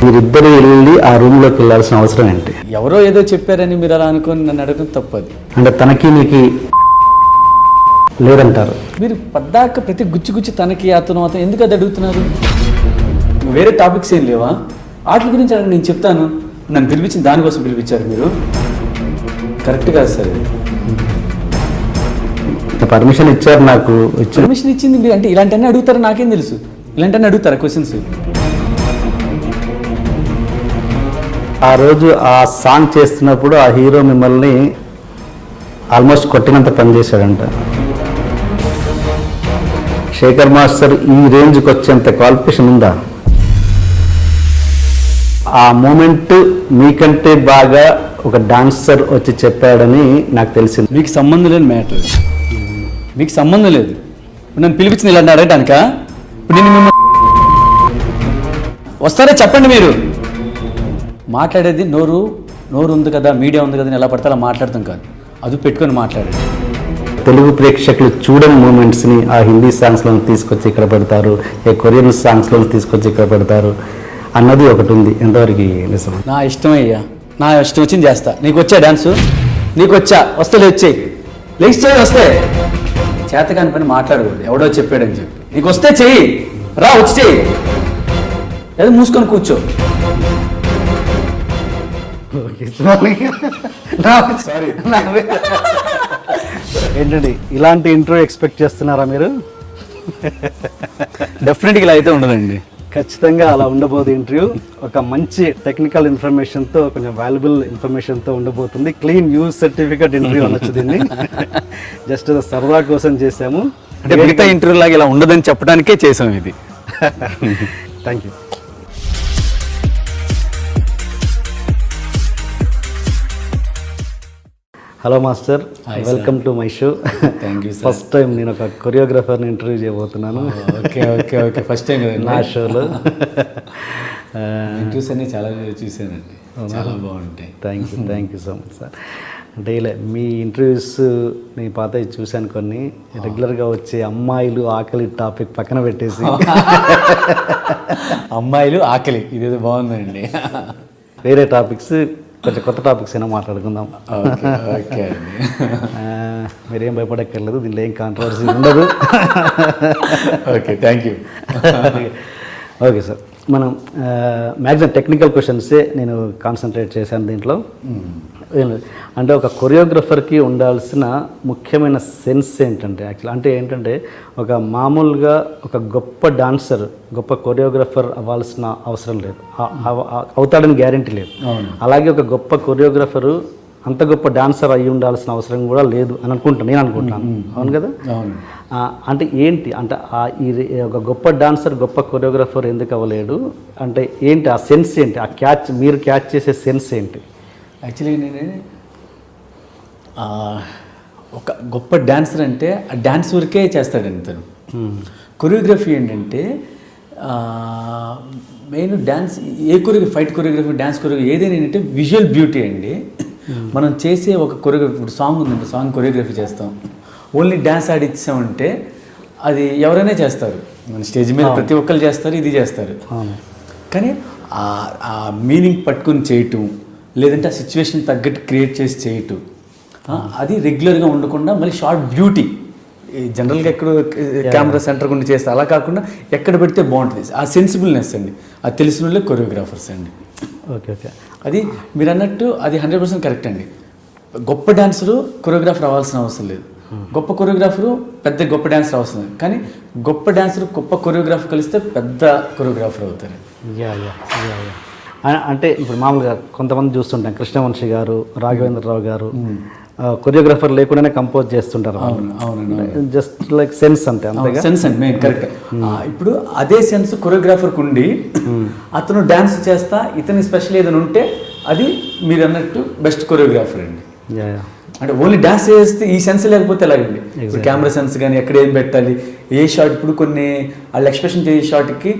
మీరిద్దరు వెళ్ళి ఆ రూమ్లోకి వెళ్ళాల్సిన అవసరం ఏంటి? ఎవరో ఏదో చెప్పారని మీరు అలా అనుకొని నన్ను అడగడం తప్పది. అంటే తనకి నీకు లేదంటారు. మీరు పద్దాక ప్రతి గుచ్చి తనకి అతను ఎందుకు అది అడుగుతున్నారు? వేరే టాపిక్స్ ఏం లేవా? వాటి గురించి నేను చెప్తాను. నన్ను పిలిపించింది దానికోసం పిలిపించారు మీరు. కరెక్ట్ కాదు సార్. పర్మిషన్ ఇచ్చారు నాకు. పర్మిషన్ ఇచ్చింది మీరు అంటే ఇలాంటివన్నీ అడుగుతారా? నాకేం తెలుసు ఇలాంటివన్నీ అడుగుతారా క్వశ్చన్స్? ఆ రోజు ఆ సాంగ్ చేస్తున్నప్పుడు ఆ హీరో మిమ్మల్ని ఆల్మోస్ట్ కొట్టినంత పని చేశాడంట. శేఖర్ మాస్టర్ ఈ రేంజ్కి వచ్చేంత క్వాలిఫికేషన్ ఉందా? ఆ మూమెంట్ మీకంటే బాగా ఒక డాన్సర్ వచ్చి చెప్పాడని నాకు తెలిసింది. మీకు సంబంధం లేని మ్యాటర్. మీకు సంబంధం లేదు. నన్ను పిలిపించింది ఇలాంటి అడగటానిక? ఇప్పుడు నేను మిమ్మల్ని వస్తారా చెప్పండి. మీరు మాట్లాడేది నోరు ఉంది కదా, మీడియా ఉంది కదా, ఎలా పడితే అలా మాట్లాడతాం కాదు. అది పెట్టుకొని మాట్లాడేది. తెలుగు ప్రేక్షకులు చూడని మూమెంట్స్ని ఆ హిందీ సాంగ్స్లో తీసుకొచ్చి ఇక్కడ పెడతారు, ఏ కొరియన్ సాంగ్స్లో తీసుకొచ్చి ఇక్కడ పెడతారు అన్నది ఒకటి ఉంది. ఎంతవరకు నిజం? నా ఇష్టమయ్యా, నా ఇష్టం వచ్చింది చేస్తా. నీకు వచ్చా డాన్సు? నీకు వచ్చా? వస్తే వచ్చేయి. లేచి వస్తే చేతకాని పని మాట్లాడకూడదు. ఎవడో చెప్పాడని చెప్పి నీకు వస్తే చెయ్యి, రా వచ్చి చెయ్యి, ఏదో మూసుకొని కూర్చో. సారీ ఏంటండి, ఇలాంటి ఇంట్రో ఎక్స్పెక్ట్ చేస్తున్నారా మీరు? డెఫినెట్గా ఇలా అయితే ఉండదండి. ఖచ్చితంగా అలా ఉండబోదు ఇంటర్వ్యూ. ఒక మంచి టెక్నికల్ ఇన్ఫర్మేషన్తో, కొంచెం వాల్యుబుల్ ఇన్ఫర్మేషన్తో ఉండబోతుంది. క్లీన్ యూజ్ సర్టిఫికేట్ ఇంటర్వ్యూ అనొచ్చు దీన్ని. జస్ట్ సరదా కోసం చేసాము. అంటే మిగతా ఇంటర్వ్యూ లాగా ఇలా ఉండదని చెప్పడానికే చేసాము ఇది. Thank you. Hello master, welcome to my show. Thank you. First time నేను ఒక కొరియోగ్రాఫర్ని ఇంటర్వ్యూ చేయబోతున్నాను. ఓకే ఫస్ట్ టైం కదా నా షోలో. ఇంటర్వ్యూస్ అన్నీ చాలా చూసానండి, చాలా బాగుంటాయి. Thank you so much sir. అంటే ఇలా మీ ఇంటర్వ్యూస్ నేను పాత చూశాను కొన్ని. రెగ్యులర్గా వచ్చే అమ్మాయిలు ఆకలి టాపిక్ పక్కన పెట్టేసి అమ్మాయిలు ఆకలి ఇదేదో బాగుందండి. వేరే టాపిక్స్, కొంచెం కొత్త టాపిక్స్ అయినా మాట్లాడుకుందాం. ఓకే మీరేం భయపడక్కర్లేదు, దీనిలో ఏం కాంట్రవర్సీ ఉండదు. Okay thank you. Okay sir, మనం మ్యాక్సిమం టెక్నికల్ క్వశ్చన్సే నేను కాన్సన్ట్రేట్ చేశాను దీంట్లో. అంటే ఒక కొరియోగ్రఫర్కి ఉండాల్సిన ముఖ్యమైన సెన్స్ ఏంటంటే, యాక్చువల్ అంటే ఏంటంటే, ఒక మామూలుగా ఒక గొప్ప డాన్సర్ గొప్ప కొరియోగ్రఫర్ అవ్వాల్సిన అవసరం లేదు, అవుతాడని గ్యారెంటీ లేదు. అలాగే ఒక గొప్ప కొరియోగ్రఫరు అంత గొప్ప డాన్సర్ అయ్యి ఉండాల్సిన అవసరం కూడా లేదు అని నేను అనుకుంటాను. అవును కదా? అంటే ఏంటి అంటే ఒక గొప్ప డాన్సర్ గొప్ప కొరియోగ్రఫర్ ఎందుకు అవ్వలేడు అంటే ఏంటి ఆ సెన్స్ ఏంటి? ఆ క్యాచ్ మీరు క్యాచ్ చేసే సెన్స్ ఏంటి? యాక్చువల్గా నేను ఒక గొప్ప డాన్సర్ అంటే ఆ డాన్స్ వరకే చేస్తాడండి తను. కొరియోగ్రఫీ ఏంటంటే మెయిన్ డాన్స్, ఏ choreography, fight choreography, dance choreography ఏదైనా ఏంటంటే విజువల్ బ్యూటీ అండి. మనం చేసే ఒక కొరియోగ్రఫీ, ఇప్పుడు సాంగ్ ఉందంటే సాంగ్ కొరియోగ్రఫీ చేస్తాం, ఓన్లీ డ్యాన్స్ ఆడిచ్చామంటే అది ఎవరైనా చేస్తారు, మన స్టేజ్ మీద ప్రతి ఒక్కరు చేస్తారు, ఇది చేస్తారు. కానీ ఆ మీనింగ్ పట్టుకుని చేయటం, లేదంటే ఆ సిచ్యువేషన్ తగ్గట్టు క్రియేట్ చేసి చేయటం, అది రెగ్యులర్గా ఉండకుండా మళ్ళీ షార్ట్ బ్యూటీ జనరల్గా ఎక్కడ కెమెరా సెంటర్ గుండి చేస్తే అలా కాకుండా ఎక్కడ పెడితే బాగుంటుంది, ఆ సెన్సిబుల్నెస్ అండి. అది తెలిసిన వాళ్ళే కొరియోగ్రాఫర్స్ అండి. ఓకే ఓకే, అది మీరు అన్నట్టు అది 100% కరెక్ట్ అండి. గొప్ప డాన్సరు కొరియోగ్రాఫర్ అవ్వాల్సిన అవసరం లేదు, గొప్ప కొరియోగ్రాఫరు పెద్ద గొప్ప డాన్సర్ అవసరం లేదు. కానీ గొప్ప డాన్సర్ గొప్ప కొరియోగ్రాఫర్ కలిస్తే పెద్ద కొరియోగ్రాఫర్ అవుతారు. అంటే ఇప్పుడు మామూలుగా కొంతమంది చూస్తుంటాం, కృష్ణవంశీ గారు, రాఘవేంద్రరావు గారు కొరియోగ్రాఫర్ లేకుండానే కంపోజ్ చేస్తుంటారు. జస్ట్ లైక్ సెన్స్ అంతే, అంతేగా? సెన్స్ అండి మెయిన్, కరెక్ట్. ఇప్పుడు అదే సెన్స్ కొరియోగ్రాఫర్కి ఉండి అతను డాన్స్ చేస్తా ఇతని స్పెషల్ ఏదైనా ఉంటే అది మీరు అన్నట్టు బెస్ట్ కొరియోగ్రాఫర్ అండి. అంటే ఓన్లీ డాన్స్ చేస్తే ఈ సెన్స్ లేకపోతే ఎలాగండి? ఇప్పుడు కెమెరా సెన్స్ కానీ ఎక్కడ ఏం పెట్టాలి, ఏ షాట్, ఇప్పుడు కొన్ని వాళ్ళు ఎక్స్ప్రెషన్ చేసే షాట్కి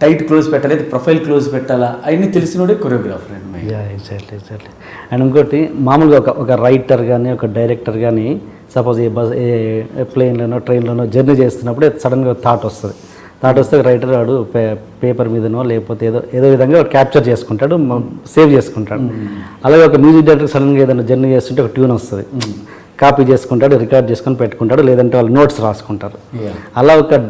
టైట్ క్లోజ్ పెట్టాలి, అయితే ప్రొఫైల్ క్లోజ్ పెట్టాలా, అవన్నీ తెలిసినోడే కొరియోగ్రాఫర్ అండి. ఎగ్జాక్ట్లీ. అండ్ ఇంకోటి మామూలుగా ఒక రైటర్ కానీ ఒక డైరెక్టర్ కానీ సపోజ్ ఏ ప్లేన్లోనో ట్రైన్లోనో జర్నీ చేస్తున్నప్పుడు సడన్గా థాట్ వస్తుంది. థాట్ వస్తే రైటర్ వాడు పేపర్ మీదనో లేకపోతే ఏదో విధంగా క్యాప్చర్ చేసుకుంటాడు, సేవ్ చేసుకుంటాడు. అలాగే ఒక మ్యూజిక్ డైరెక్టర్ సడన్గా ఏదైనా జర్నీ చేస్తుంటే ఒక ట్యూన్ వస్తుంది, కాపీ చేసుకుంటాడు, రికార్డ్ చేసుకొని పెట్టుకుంటాడు, లేదంటే వాళ్ళు నోట్స్ రాసుకుంటారు. అలా ఒక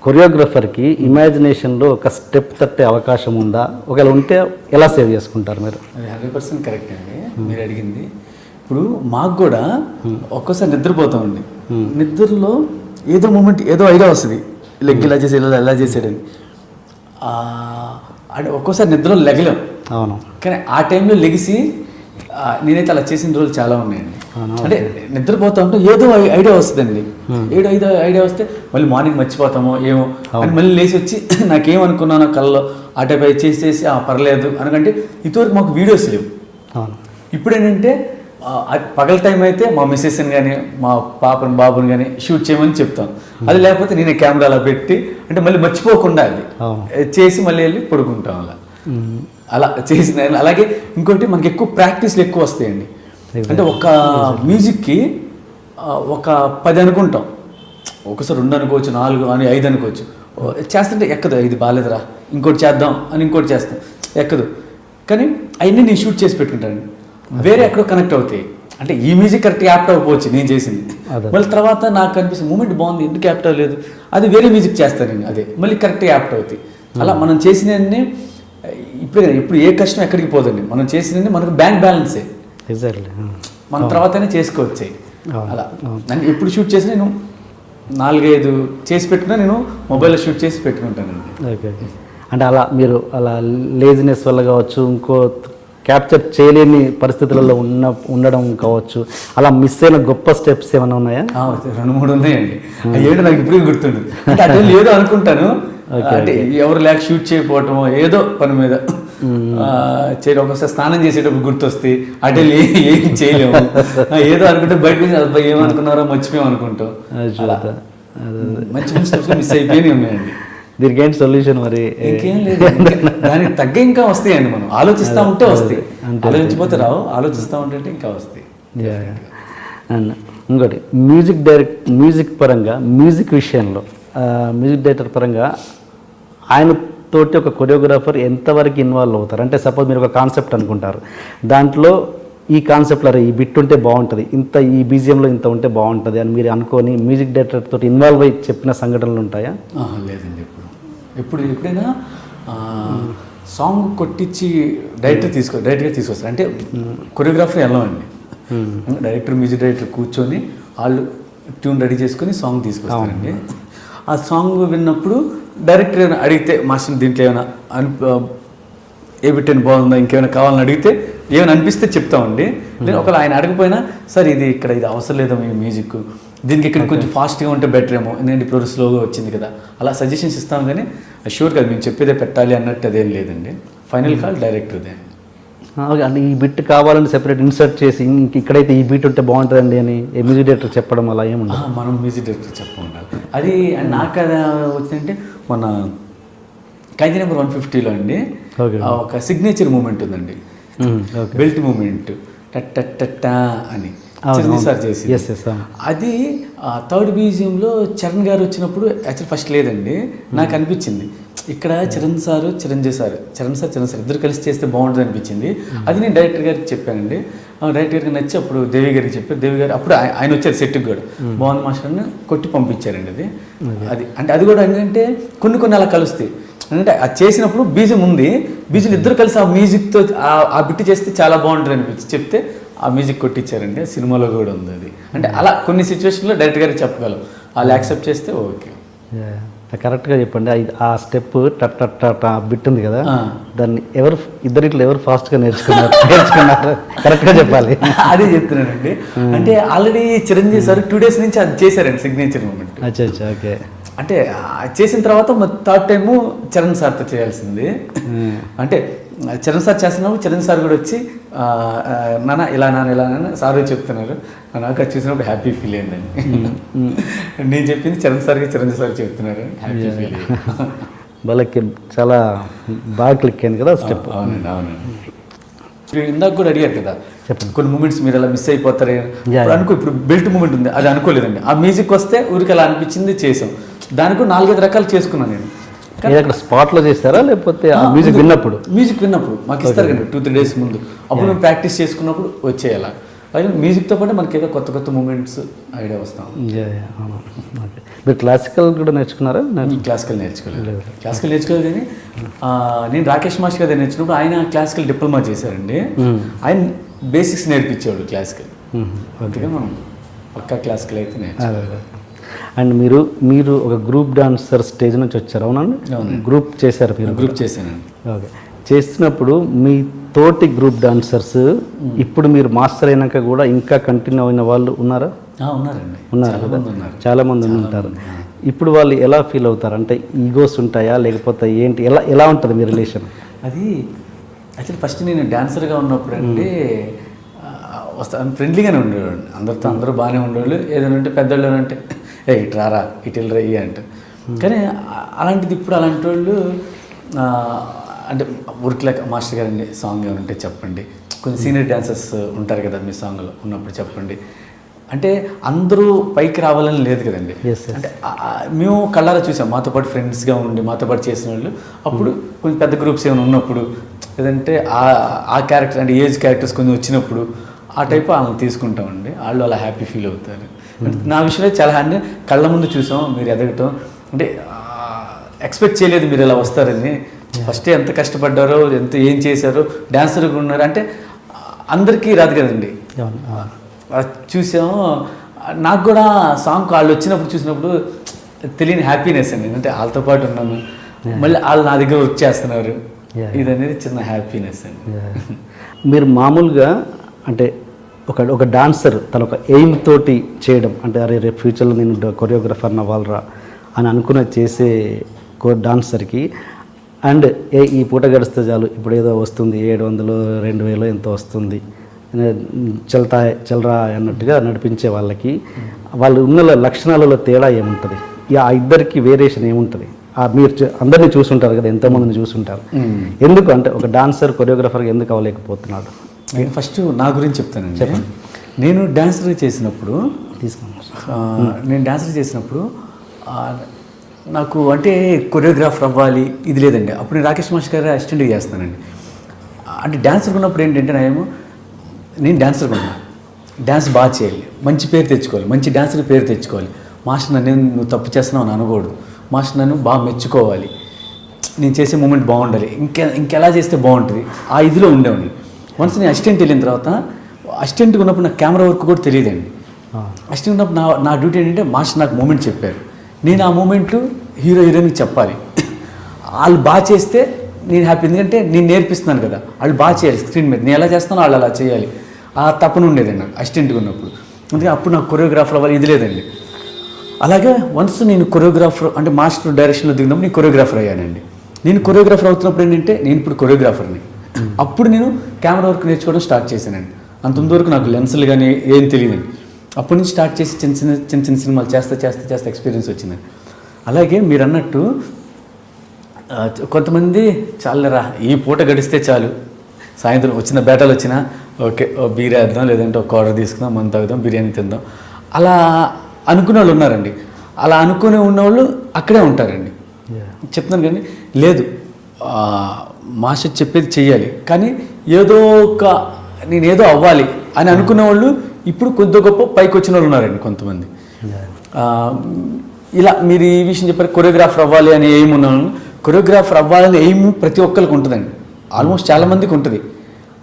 కొరియోగ్రఫర్కి ఇమాజినేషన్లో ఒక స్టెప్ తట్టే అవకాశం ఉందా? ఒకవేళ ఉంటే ఎలా సేవ్ చేసుకుంటారు మీరు? అది 100% కరెక్ట్ అండి మీరు అడిగింది. ఇప్పుడు మాకు కూడా ఒక్కోసారి నిద్రపోతామండి, నిద్రలో ఏదో మూమెంట్ ఏదో ఐడియా వస్తుంది, లెగ్ ఇలా చేసి ఎలా చేసాడని. అంటే ఒక్కోసారి నిద్రలో లెగలేం. అవును. కానీ ఆ టైంలో లెగిసి నేనైతే అలా చేసిన రోజులు చాలా ఉన్నాయండి. అంటే నిద్రపోతా ఉంటే ఏదో ఐడియా వస్తుందండి, ఏదో ఐడియా వస్తే మళ్ళీ మార్నింగ్ మర్చిపోతామో ఏమో అని మళ్ళీ లేచి వచ్చి నాకేమనుకున్నాను కళ్ళలో ఆ టైప్ చేసేసి పర్లేదు అనకంటే ఇదివరకు మాకు వీడియోస్ లేవు. ఇప్పుడు ఏంటంటే పగల టైం అయితే మా మిస్సెస్ని కానీ మా పాపని బాబుని కానీ షూట్ చేయమని చెప్తాను. అది లేకపోతే నేనే కెమెరా అలా పెట్టి అంటే మళ్ళీ మర్చిపోకుండా అది చేసి మళ్ళీ వెళ్ళి పడుకుంటాం. అలా చేసిన. అలాగే ఇంకోటి మనకి ఎక్కువ ప్రాక్టీస్లు ఎక్కువ వస్తాయండి. అంటే ఒక మ్యూజిక్కి ఒక 10 అనుకుంటాం, ఒకసారి 2 అనుకోవచ్చు, 4 అని 5 అనుకోవచ్చు. చేస్తుంటే ఎక్కదు, ఇది బాగాలేదురా ఇంకోటి చేద్దాం అని ఇంకోటి చేస్తాం, ఎక్కదు. కానీ అవన్నీ నేను షూట్ చేసి పెట్టుకుంటాను, వేరే ఎక్కడో కనెక్ట్ అవుతాయి. అంటే ఈ మ్యూజిక్ కరెక్ట్ యాప్ట్ అవ్వకపోవచ్చు నేను చేసింది, మళ్ళీ తర్వాత నాకు అనిపిస్తుంది మూమెంట్ బాగుంది ఎందుకు యాప్ట్ అవ్వలేదు, అది వేరే మ్యూజిక్ చేస్తాను నేను, అదే మళ్ళీ కరెక్ట్గా యాప్ట్ అవుతాయి. అలా మనం చేసినవన్నీ ఇప్పుడు ఏ కష్టం ఎక్కడికి పోదండి, మనం చేసినవన్నీ మనకు బ్యాంక్ బ్యాలెన్సే, మన తర్వాతనే చేసుకోవచ్చాయి. అలా నన్ను ఎప్పుడు షూట్ చేసి నేను 4-5 చేసి పెట్టుకున్నా, నేను మొబైల్లో షూట్ చేసి పెట్టుకుంటానండి. ఓకే. అంటే అలా మీరు అలా లేజినెస్ వల్ల కావచ్చు, ఇంకో క్యాప్చర్ చేయలేని పరిస్థితులలో ఉండడం కావచ్చు, అలా మిస్ అయిన గొప్ప స్టెప్స్ ఏమైనా ఉన్నాయా? 2-3 ఉన్నాయండి. అయ్యేంటి నాకు ఇప్పుడు గుర్తుండదు. అంటే అటు ఏదో అనుకుంటాను, అంటే ఎవరు లేక షూట్ చేయకపోవటమో ఏదో పని మీద చేయడం, ఒకసారి స్నానం చేసేటప్పుడు గుర్తొస్తే అటు ఏం చేయలేము, ఏదో అనుకుంటే బయట నుంచి ఏమనుకున్నారో మర్చిపోయాం అనుకుంటాం. మంచి మంచి స్టెప్స్ మిస్ అయిపోయి ఉన్నాయండి. దీనికి ఏంటి సొల్యూషన్ మరి? ఇంకేం లేదు, దానికి తగ్గ ఇంకా వస్తాయండి. మనం ఆలోచిస్తూ ఉంటే వస్తాయి, ఆలోచించిపోతే రావు, ఆలోచిస్తూ ఉంటే ఇంకా వస్తాయి. అండ్ ఇంకోటి మ్యూజిక్ పరంగా, మ్యూజిక్ విషయంలో మ్యూజిక్ డైరెక్టర్ పరంగా ఆయనతోటి ఒక కొరియోగ్రాఫర్ ఎంతవరకు ఇన్వాల్వ్ అవుతారు? అంటే సపోజ్ మీరు ఒక కాన్సెప్ట్ అనుకుంటారు, దాంట్లో ఈ కాన్సెప్ట్లో ఈ బిట్ ఉంటే బాగుంటుంది, ఈ బీజిఎంలో ఇంత ఉంటే బాగుంటుంది అని మీరు అనుకొని మ్యూజిక్ డైరెక్టర్ తోటి ఇన్వాల్వ్ అయ్యి చెప్పిన సంఘటనలు ఉంటాయా? లేదండి. ఎప్పుడైనా సాంగ్ కొట్టించి డైరెక్ట్గా తీసుకొస్తారు. అంటే కొరియోగ్రాఫర్ వెళ్ళమండి, డైరెక్టర్ మ్యూజిక్ డైరెక్టర్ కూర్చొని వాళ్ళు ట్యూన్ రెడీ చేసుకొని సాంగ్ తీసుకొస్తారండి. ఆ సాంగ్ విన్నప్పుడు డైరెక్టర్ ఏమైనా అడిగితే మాస్టర్ దీంట్లో ఏమైనా ఏ బిట్టని బాగుందా, ఇంకేమైనా కావాలని అడిగితే ఏమైనా అనిపిస్తే చెప్తామండి. నేను ఒకవేళ ఆయన అడగపోయినా సార్ ఇది అవసరం లేదేమో ఈ మ్యూజిక్, దీనికి ఇక్కడ కొంచెం ఫాస్ట్గా ఉంటే బెటర్ ఏమో, ఎందుకంటే ఇప్పుడు స్లోగా వచ్చింది కదా, అలా సజెషన్స్ ఇస్తాం. కానీ షూర్ కదా మేము చెప్పేదే పెట్టాలి అన్నట్టు అదేం లేదండి. ఫైనల్ కాల్ డైరెక్టర్దే. అంటే ఈ బిట్ కావాలని సెపరేట్ ఇన్సర్ట్ చేసి ఇక్కడైతే ఈ బీట్ ఉంటే బాగుంటుందండి అని మ్యూజిక్ డైరెక్టర్ చెప్పడం అలా ఏముండదు. మనం మ్యూజిక్ డైరెక్టర్ చెప్పాలి. అది నాకు అది వచ్చిందంటే మన ఖైదీ నెంబర్ 150లో అండి ఒక సిగ్నేచర్ మూమెంట్ ఉందండి, బెల్ట్ మూమెంట్ టట్టా అని చిరంజీవి సార్ చేసి, అది 3rd మ్యూజియంలో చరణ్ గారు వచ్చినప్పుడు యాక్చువల్ ఫస్ట్ లేదండి, నాకు అనిపించింది ఇక్కడ చరణ్ సార్ ఇద్దరు కలిసి చేస్తే బాగుంటుంది అనిపించింది. అది నేను డైరెక్టర్ గారికి చెప్పానండి. డైరెక్టర్ గారికి నచ్చి అప్పుడు దేవి గారికి చెప్పారు. దేవి గారు అప్పుడు ఆయన వచ్చారు సెట్కి కూడా, బాగుంది మాస్టర్ని కొట్టి పంపించారండి. అది అంటే అది కూడా ఏంటంటే కొన్ని అలా కలుస్తాయి. అంటే అది చేసినప్పుడు బీజం ఉంది, బీజులు ఇద్దరు కలిసి ఆ మ్యూజిక్తో ఆ బిట్ చేస్తే చాలా బాగుంటుంది అనిపించి చెప్తే ఆ మ్యూజిక్ కొట్టించారండి. సినిమాలో కూడా ఉంది అది. అంటే అలా కొన్ని సిచ్యువేషన్లో డైరెక్ట్ గారికి చెప్పగలం, వాళ్ళు యాక్సెప్ట్ చేస్తే ఓకే. కరెక్ట్గా చెప్పండి. ఆ స్టెప్ టట్ బిట్ ఉంది కదా, దాన్ని ఇద్దరిట్లో ఎవరు ఫాస్ట్గా నేర్చుకున్నారు కరెక్ట్గా చెప్పాలి. అదే చెప్తున్నానండి. అంటే ఆల్రెడీ చిరంజీవి సార్ 2 days నుంచి అది చేశారండి సిగ్నేచర్ మూమెంట్. ఓకే. అంటే చేసిన తర్వాత 3rd టైం చరణ్ సార్తో చేయాల్సింది. అంటే చరణ్ సార్ చేస్తున్నప్పుడు చరణ్ సార్ కూడా వచ్చి ఇలా సార్ చెప్తున్నారు, నాకు అది చూసినప్పుడు హ్యాపీ ఫీల్ అయిందండి. నేను చెప్పింది చరణ్ సార్ చెప్తున్నారు, హ్యాపీ ఫీల్ అయ్యింది. వాళ్ళకి చాలా బాగా క్లిక్ అయింది కదా స్టెప్. అవునండి. ఇందాక కూడా అడిగారు కదా కొన్ని మూమెంట్స్ మీరు అలా మిస్ అయిపోతారు అనుకో. ఇప్పుడు బెల్ట్ మూమెంట్ ఉంది, అది అనుకోలేదండి. ఆ మ్యూజిక్ వస్తే ఊరికి అలా అనిపించింది చేసాం. దానికి 4-5 రకాలు చేసుకున్నాను నేను. మీరు అక్కడ స్పాట్లో చేస్తారా లేకపోతే ఆ మ్యూజిక్ విన్నప్పుడు? మ్యూజిక్ విన్నప్పుడు మాకు ఇస్తారు కదా 2-3 డేస్ ముందు, అప్పుడు మేము ప్రాక్టీస్ చేసుకున్నప్పుడు వచ్చేయాల. అలాగే మ్యూజిక్తో పాటు మనకి ఏదో కొత్త కొత్త మూమెంట్స్ ఐడియా వస్తాం. ఓకే. మీరు క్లాసికల్ కూడా నేర్చుకున్నారా? క్లాసికల్ నేర్చుకోలేదు కానీ నేను రాకేష్ మాస్టర్ గారు నేర్చుకున్నప్పుడు ఆయన క్లాసికల్ డిప్లొమా చేశారండి. ఆయన బేసిక్స్ నేర్పించేవాడు క్లాసికల్. అందుకే మనం పక్కా క్లాసికల్ అయితే నేర్చుకోవాలి. అండ్ మీరు ఒక గ్రూప్ డాన్సర్ స్టేజ్ నుంచి వచ్చారు, అవునండి? గ్రూప్ చేశారు మీరు? గ్రూప్ చేశానండి. ఓకే. చేస్తున్నప్పుడు మీ తోటి గ్రూప్ డాన్సర్స్ ఇప్పుడు మీరు మాస్టర్ అయినాక కూడా ఇంకా కంటిన్యూ అయిన వాళ్ళు ఉన్నారా? ఉన్నారు కదా, చాలామంది ఉంటారు. ఇప్పుడు వాళ్ళు ఎలా ఫీల్ అవుతారు? అంటే ఈగోస్ ఉంటాయా లేకపోతే ఏంటి, ఎలా ఉంటుంది మీ రిలేషన్? అది యాక్చువల్లీ ఫస్ట్ నేను డాన్సర్గా ఉన్నప్పుడు అండి వస్తాను, ఫ్రెండ్లీగానే ఉండేవాడు, అందరూ బాగానే ఉండేవాళ్ళు. ఏదైనా ఉంటే పెద్దవాళ్ళు అంటే ఇటు రారా ఇటు వెళ్ళరా ఇవి అంట. కానీ అలాంటిది ఇప్పుడు అలాంటి వాళ్ళు అంటే ఊరికిలేక మాస్టర్ గారండి సాంగ్ ఏమైనా ఉంటే చెప్పండి, కొంచెం సీనియర్ డాన్సర్స్ ఉంటారు కదా మీ సాంగ్లో ఉన్నప్పుడు చెప్పండి అంటే అందరూ పైకి రావాలని లేదు కదండి. అంటే మేము కళ్ళారా చూసాం, మాతో పాటు ఫ్రెండ్స్గా ఉండి మాతో పాటు చేసిన వాళ్ళు. అప్పుడు కొంచెం పెద్ద గ్రూప్స్ ఏమైనా ఉన్నప్పుడు లేదంటే ఆ క్యారెక్టర్ అంటే ఏజ్ క్యారెక్టర్స్ కొంచెం వచ్చినప్పుడు ఆ టైప్ వాళ్ళని తీసుకుంటామండి. వాళ్ళు అలా హ్యాపీ ఫీల్ అవుతారు. నా విషయంలో చాలా హ్యాపీ, కళ్ళ ముందు చూసాం మీరు ఎదగటం, అంటే ఎక్స్పెక్ట్ చేయలేదు మీరు ఇలా వస్తారని. ఫస్ట్ ఎంత కష్టపడ్డారో ఏం చేశారో డాన్సర్గా ఉన్నారు అంటే అందరికీ రాదు కదండి. చూసాము, నాకు కూడా సాంగ్ వాళ్ళు వచ్చినప్పుడు చూసినప్పుడు తెలియని హ్యాపీనెస్ అండి. అంటే వాళ్ళతో పాటు ఉన్నాను, మళ్ళీ వాళ్ళు నా దగ్గర వర్క్ చేస్తున్నారు, ఇది అనేది చిన్న హ్యాపీనెస్ అండి. మీరు మామూలుగా అంటే ఒక డాన్సర్ తన ఒక ఎయిమ్ తోటి చేయడం అంటే అరే రేపు ఫ్యూచర్లో నేను కొరియోగ్రఫర్ని అవ్వాలరా అని అనుకున్న చేసే డాన్సర్కి అండ్ ఈ పూట గడిస్తే చాలు ఇప్పుడు ఏదో వస్తుంది 700 2000 ఎంతో వస్తుంది చల్రా అన్నట్టుగా నడిపించే వాళ్ళకి వాళ్ళు ఉన్న లక్షణాలలో తేడా ఏముంటుంది? ఆ ఇద్దరికి వేరియేషన్ ఏముంటుంది? మీరు అందరినీ చూసుంటారు కదా, ఎంతోమందిని చూసుంటారు. ఎందుకు అంటే ఒక డాన్సర్ కొరియోగ్రఫర్గా ఎందుకు అవ్వలేకపోతున్నాడు? నేను ఫస్ట్ నా గురించి చెప్తానండి. చెప్పండి. నేను డాన్సర్ చేసినప్పుడు నాకు అంటే కొరియోగ్రాఫర్ అవ్వాలి ఇది లేదండి. అప్పుడు నేను రాకేష్ మాస్టర్ గారు అసిస్టెంట్గా చేస్తానండి. అంటే డాన్సర్గా ఉన్నప్పుడు ఏంటంటే నేను డాన్సర్గా ఉన్నా, డాన్స్ బాగా చేయాలి, మంచి పేరు తెచ్చుకోవాలి, మంచి డాన్సర్ పేరు తెచ్చుకోవాలి. మాస్టర్ నన్ను నువ్వు తప్పు చేస్తున్నావు అని అనకూడదు, మాస్టర్ నన్ను బాగా మెచ్చుకోవాలి, నేను చేసే మూమెంట్ బాగుండాలి, ఇంకెలా చేస్తే బాగుంటుంది, ఆ ఇదిలో ఉండేవాడిని. వన్స్ నేను అసిస్టెంట్ వెళ్ళిన తర్వాత అసిస్టెంట్గా ఉన్నప్పుడు నాకు కెమెరా వర్క్ కూడా తెలియదండి. అసిస్టెంట్ ఉన్నప్పుడు నా డ్యూటీ ఏంటంటే మాస్టర్ నాకు మూమెంట్ చెప్పారు, నేను ఆ మూమెంట్ హీరోయిన్కి చెప్పాలి. వాళ్ళు బాగా చేస్తే నేను హ్యాపీ, ఎందుకంటే నేను నేర్పిస్తున్నాను కదా, వాళ్ళు బాగా చేయాలి స్క్రీన్ మీద, నేను ఎలా చేస్తానో వాళ్ళు అలా చేయాలి. ఆ తప్పన ఉండేదండి నాకు అసిస్టెంట్గా ఉన్నప్పుడు. అందుకే అప్పుడు నాకు కొరియోగ్రాఫర్ అవ్వాలి ఇది లేదండి. అలాగే వన్స్ నేను కొరియోగ్రాఫర్ అంటే మాస్టర్ డైరెక్షన్లో దిగినప్పుడు నేను కొరియోగ్రాఫర్ అయ్యానండి. నేను కొరియోగ్రాఫర్ అవుతున్నప్పుడు ఏంటంటే నేను ఇప్పుడు కొరియోగ్రాఫర్ని, అప్పుడు నేను కెమెరా వర్క్ నేర్చుకోవడం స్టార్ట్ చేశానండి. అంతవరకు నాకు లెన్సులు కానీ ఏం తెలియదండి. అప్పటి నుంచి స్టార్ట్ చేసి చిన్న చిన్న సినిమాలు చేస్తే ఎక్స్పీరియన్స్ వచ్చిందండి. అలాగే మీరు అన్నట్టు కొంతమంది చాలరా ఈ పూట గడిస్తే చాలు, సాయంత్రం వచ్చిన బేటాలు వచ్చినా ఓకే బీర్ వేద్దాం, లేదంటే ఒక ఆర్డర్ తీసుకుందాం, మనం తాగుదాం, బిర్యానీ తిందాం, అలా అనుకునే వాళ్ళు ఉన్నారండి. అలా అనుకునే ఉన్నవాళ్ళు అక్కడే ఉంటారండి. చెప్తున్నాను కానీ లేదు, మాస్టర్ చెప్పేది చెయ్యాలి, కానీ నేనేదో అవ్వాలి అని అనుకునే వాళ్ళు ఇప్పుడు కొద్ది గొప్ప పైకి వచ్చిన వాళ్ళు ఉన్నారండి కొంతమంది. ఇలా మీరు ఈ విషయం చెప్పారు, కొరియోగ్రాఫర్ అవ్వాలి అని ఎయిమ్ ఉన్నాను. కొరియోగ్రాఫర్ అవ్వాలని ఎయిమ్ ప్రతి ఒక్కరికి ఉంటుందండి, ఆల్మోస్ట్ చాలామందికి ఉంటుంది.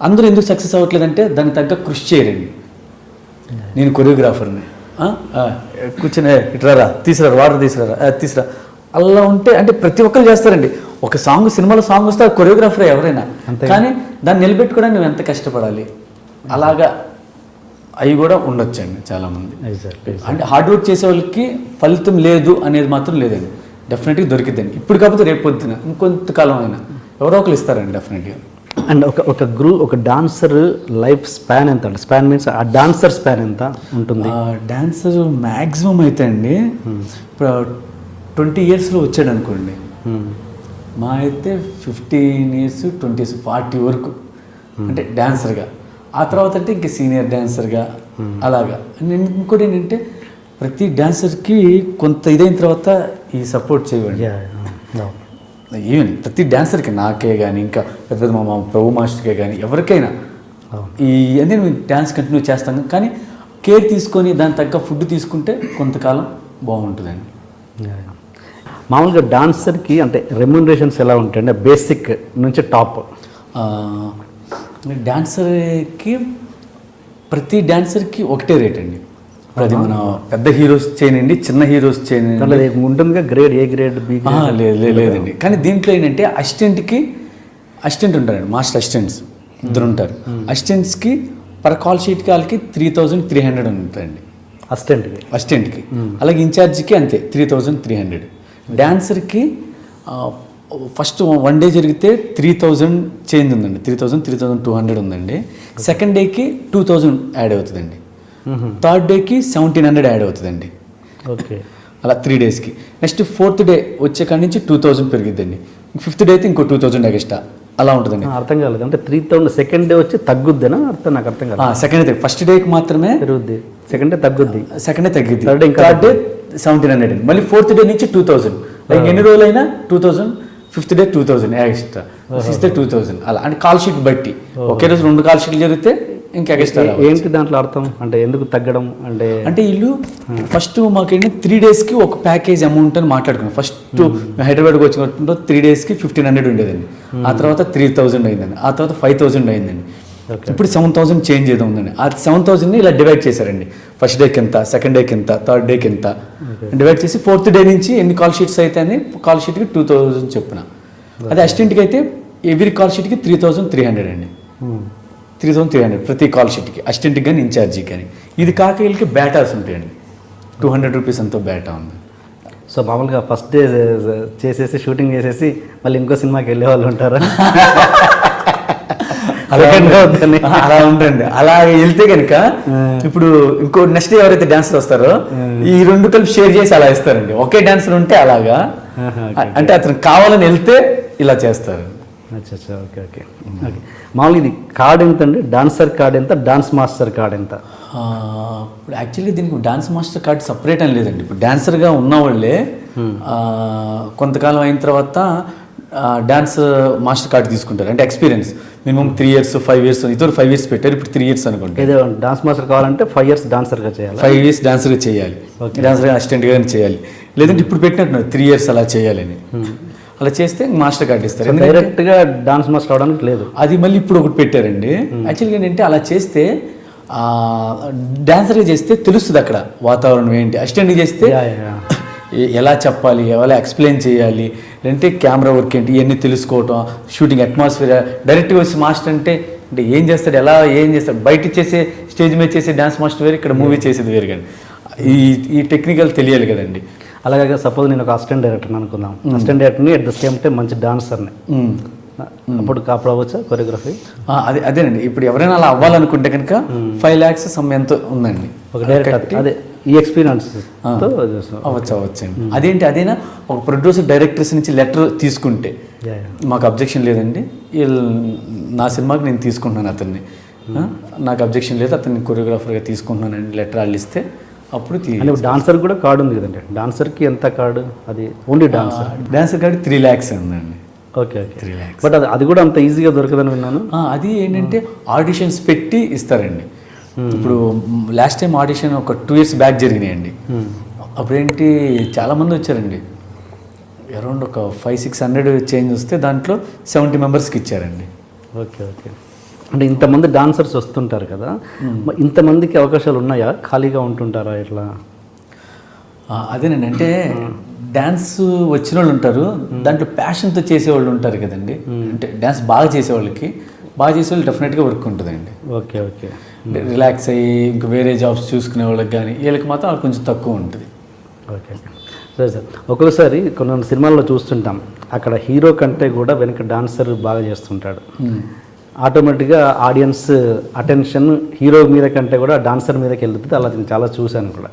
అందరూ ఎందుకు సక్సెస్ అవ్వట్లేదంటే దానికి తగ్గ కృషి చేయరండి. నేను కొరియోగ్రాఫర్ని కూర్చొని ఇట్రారా తీసుకురా వాటర్ తీసుకురా అలా ఉంటే అంటే ప్రతి ఒక్కరు చేస్తారండి. ఒక సినిమాలో సాంగ్ వస్తే కొరియోగ్రాఫర్ ఎవరైనా, కానీ దాన్ని నిలబెట్టుకోవడానికి నువ్వు ఎంత కష్టపడాలి, అలాగా అవి కూడా ఉండొచ్చండి చాలామంది. అంటే హార్డ్ వర్క్ చేసే వాళ్ళకి ఫలితం లేదు అనేది మాత్రం లేదండి, డెఫినెట్గా దొరికిద్దండి. ఇప్పుడు కాకపోతే రేపు పొద్దున ఇంకొంతకాలం అయినా ఎవరో ఒకరు ఇస్తారండి డెఫినెట్గా. అండ్ ఒక డాన్సర్ లైఫ్ స్పాన్ ఎంత అంటే, స్పాన్ మీన్స్ ఆ డాన్సర్ స్పాన్ ఎంత ఉంటుంది? డాన్సర్ మ్యాక్సిమం అయితే అండి ఇప్పుడు 20 yearsలో వచ్చాడు అనుకోండి, మా అయితే 15 years 20 years 40 వరకు అంటే డాన్సర్గా. ఆ తర్వాత అంటే ఇంక సీనియర్ డాన్సర్గా అలాగా. ఇంకోటి ఏంటంటే ప్రతి డాన్సర్కి కొంత ఇదైన తర్వాత ఈ సపోర్ట్ చేయండి. ఈవెన్ ప్రతి డాన్సర్కి, నాకే కానీ ఇంకా పెద్ద పెద్ద మా ప్రభు మాస్టర్కే కానీ ఎవరికైనా ఈ అన్నీ మేము డ్యాన్స్ కంటిన్యూ చేస్తాం, కానీ కేర్ తీసుకొని దాని తగ్గ ఫుడ్ తీసుకుంటే కొంతకాలం బాగుంటుందండి. మామూలుగా డాన్సర్కి అంటే రెమ్యునరేషన్స్ ఎలా ఉంటాయండి బేసిక్ నుంచి టాప్? డాన్సర్కి ప్రతి డాన్సర్కి ఒకటే రేట్ అండి. అది మన పెద్ద హీరోస్ చేయనండి, చిన్న హీరోస్ చేయనండి ఉంటుందిగా grade, A grade, B grade? లేదండి. కానీ దీంట్లో ఏంటంటే అసిస్టెంట్ ఉంటారండి, మాస్టర్ అసిస్టెంట్స్ 2 ఉంటారు. అసిస్టెంట్స్కి పర్ కాల్ షీట్కి వాళ్ళకి 3300 ఉంటాయండి అసిస్టెంట్కి. అలాగే ఇన్ఛార్జ్కి అంతే 3300. డాన్సర్కి ఫస్ట్ 1 డే జరిగితే 3000 చేంజ్ ఉందండి, 3200 ఉందండి. సెకండ్ డేకి 2000 యాడ్ అవుతుందండి. థర్డ్ డేకి 1700 యాడ్ అవుతుందండి. ఓకే, అలా 3 డేస్కి. నెక్స్ట్ 4th డే వచ్చే కాడి నుంచి 2000 పెరిగిద్దండి. 5th డే అయితే ఇంకో 2000 ఎక్స్ట్రా అలా ఉంటుందండి. అర్థం కాలేదు అంటే 3000 సెకండ్ డే వచ్చి తగ్గుద్దేనా? నాకు అర్థం కాలేదు. సెకండ్ డే ఫస్ట్ డేకి మాత్రమే పెరుగుద్ది, సెకండ్ డే తగ్గుద్ది, సెకండ్ డే తగ్గిద్ది, థర్డ్ డే 1700. మళ్ళీ 4th డే నుంచి 2000. లైక్ ఎన్ని రోజులైనా 2000. 5th day 2000 extra, 6th day 2000 అలా. అంటే కాల్ షీట్ బట్టి ఒకే రోజు 2 కాల్ షీట్లు జరిగితే ఇంకా ఎక్స్ట్రా. ఏంటి దాంట్లో అర్థం? అంటే ఎందుకు తగ్గడం అంటే వీళ్ళు ఫస్ట్ మాకేంటి 3 డేస్కి ఒక ప్యాకేజ్ అమౌంట్ అని మాట్లాడుకున్నాం. ఫస్ట్ హైదరాబాద్కి వచ్చిన 3 డేస్కి 1500 ఉండేదండి. ఆ తర్వాత 3000 అయిందండి. ఆ తర్వాత 5000 అయిందండి. ఇప్పుడు 7000 చేంజ్ ఏదో ఉందండి. ఆ 7000ని ఇలా డివైడ్ చేశారండి. ఫస్ట్ డేకి ఎంత, సెకండ్ డేకి ఎంత, థర్డ్ డేకి ఎంత డివైడ్ చేసి 4th డే నుంచి ఎన్ని కాల్ షీట్స్ అయితే అని కాల్ షీట్కి 2000 చెప్పిన. అదే అసిస్టెంట్కి అయితే ఎవ్రీ కాల్ షీట్కి 3300 అండి. 3300 ప్రతి కాల్ షీట్కి, అసిస్టెంట్కి కానీ ఇన్ఛార్జికి కానీ. ఇది కాక వీళ్ళకి బేటాస్ ఉంటాయండి, 200 రూపీస్ అంతా బేటా ఉంది. సో మామూలుగా ఫస్ట్ డే చేసేసి షూటింగ్ చేసేసి మళ్ళీ ఇంకో సినిమాకి వెళ్ళే వాళ్ళు ఉంటారా? అలా ఉంటుంది. అలా వెళ్తే కనుక ఇప్పుడు ఇంకో నెక్స్ట్ డే ఎవరైతే డాన్సర్ వస్తారో ఈ 2 కలిపి షేర్ చేసి అలా ఇస్తారండి. ఒకే డాన్సర్ ఉంటే అలాగా, అంటే అతను కావాలని వెళ్తే ఇలా చేస్తారు. అచ్చా, ఓకే ఓకే ఓకే. మామూలుగా ఇది కార్డ్ ఎంత అండి? డాన్సర్ కార్డ్ ఎంత, డాన్స్ మాస్టర్ కార్డ్ ఎంత? ఇప్పుడు యాక్చువల్లీ దీనికి డాన్స్ మాస్టర్ కార్డ్ సపరేట్ అని లేదండి. ఇప్పుడు డాన్సర్గా ఉన్న వాళ్ళే కొంతకాలం అయిన తర్వాత డాన్స్ మాస్టర్ కార్డ్ తీసుకుంటారు. అంటే ఎక్స్పీరియన్స్ మినిమం 3 years 5 years, ఇద్దరు 5 years పెట్టారు, ఇప్పుడు 3 years అనుకుంటారు. ఏదో డాన్స్ మాస్టర్ కావాలంటే 5 years డాన్సర్గా చేయాలి, 5 years డాన్సర్గా చేయాలి, డాన్సర్గా అసిస్టెంట్గా చేయాలి. లేదంటే ఇప్పుడు పెట్టినట్టున్నారు 3 years అలా చేయాలని. అలా చేస్తే మాస్టర్ కార్డ్ ఇస్తారు. డైరెక్ట్గా డాన్స్ మాస్టర్ అవడానికి లేదు. అది మళ్ళీ ఇప్పుడు ఒకటి పెట్టారండి. యాక్చువల్గా ఏంటంటే అలా చేస్తే డాన్సర్గా చేస్తే తెలుస్తుంది అక్కడ వాతావరణం ఏంటి. అసిస్టెంట్గా చేస్తే ఎలా చెప్పాలి, ఎలా ఎక్స్ప్లెయిన్ చేయాలి, అంటే కెమెరా వర్క్ ఏంటి ఇవన్నీ తెలుసుకోవటం, షూటింగ్ అట్మాస్ఫియర్. డైరెక్ట్గా వచ్చి మాస్టర్ అంటే ఏం చేస్తాడు, ఏం చేస్తాడు, బయట చేసే స్టేజ్ మీద చేసే డాన్స్ మాస్టర్ వేరు, ఇక్కడ మూవీ చేసేది వేరు. కానీ ఈ టెక్నికల్ తెలియాలి కదండి. అలాగే సపోజ్ నేను ఒక అసిస్టెంట్ డైరెక్టర్ని అనుకుందాం, అసిస్టెంట్ డైరెక్టర్ని అట్ ద సేమ్ టైం మంచి డాన్సర్ని, అప్పుడు అవ్వచ్చా కొరియోగ్రఫీ? అదేనండి. ఇప్పుడు ఎవరైనా అలా అవ్వాలనుకుంటే కనుక 5 lakhs ఎంత ఉందండి ఒక డైరెక్టర్. అదే ఈ ఎక్స్పీరియన్స్ అవ్వచ్చండి. అదేంటి, అదేనా ఒక ప్రొడ్యూసర్ డైరెక్టర్స్ నుంచి లెటర్ తీసుకుంటే మాకు అబ్జెక్షన్ లేదండి, నా సినిమాకి నేను తీసుకుంటున్నాను అతన్ని, నాకు అబ్జెక్షన్ లేదు, అతన్ని కొరియోగ్రాఫర్గా తీసుకుంటున్నానండి లెటర్ వాళ్ళు ఇస్తే అప్పుడు డాన్సర్ కూడా కార్డు ఉంది కదండి. డాన్సర్కి ఎంత కార్డు? అది ఓన్లీ డాన్సర్ కార్డు 3 lakhs ఉందండి. Okay okay, 3 lakhs. బట్ అది కూడా అంత ఈజీగా దొరకదని విన్నాను. అది ఏంటంటే ఆడిషన్స్ పెట్టి ఇస్తారండి. ఇప్పుడు లాస్ట్ టైం ఆడిషన్ ఒక 2 years బ్యాక్ జరిగినాయండి. అప్పుడేంటి చాలామంది వచ్చారండి, అరౌండ్ ఒక 500-600 చేంజ్ వస్తే దాంట్లో 70 మెంబర్స్కి ఇచ్చారండి. Okay okay. అంటే ఇంతమంది డాన్సర్స్ వస్తుంటారు కదా, ఇంతమందికి అవకాశాలు ఉన్నాయా? ఖాళీగా ఉంటుంటారా ఇట్లా? అదేనండి, అంటే డ్యాన్స్ వచ్చిన వాళ్ళు ఉంటారు, దాంట్లో ప్యాషన్తో చేసేవాళ్ళు ఉంటారు కదండి. అంటే డ్యాన్స్ బాగా చేసేవాళ్ళకి, బాగా చేసేవాళ్ళు డెఫినెట్గా వర్క్ ఉంటుందండి. Okay okay. రిలాక్స్ అయ్యి ఇంకా వేరే జాబ్స్ చూసుకునే వాళ్ళకి కానీ వీళ్ళకి మాత్రం అది కొంచెం తక్కువ ఉంటుంది. ఓకే ఓకే, సరే సార్. ఒక్కొక్కసారి కొన్ని సినిమాల్లో చూస్తుంటాం, అక్కడ హీరో కంటే కూడా వెనక డాన్సర్ బాగా చేస్తుంటాడు. ఆటోమేటిక్గా ఆడియన్స్ అటెన్షన్ హీరో మీద కంటే కూడా డాన్సర్ మీదకి వెళ్తుంది. అలా నేను చాలా చూశాను కూడా.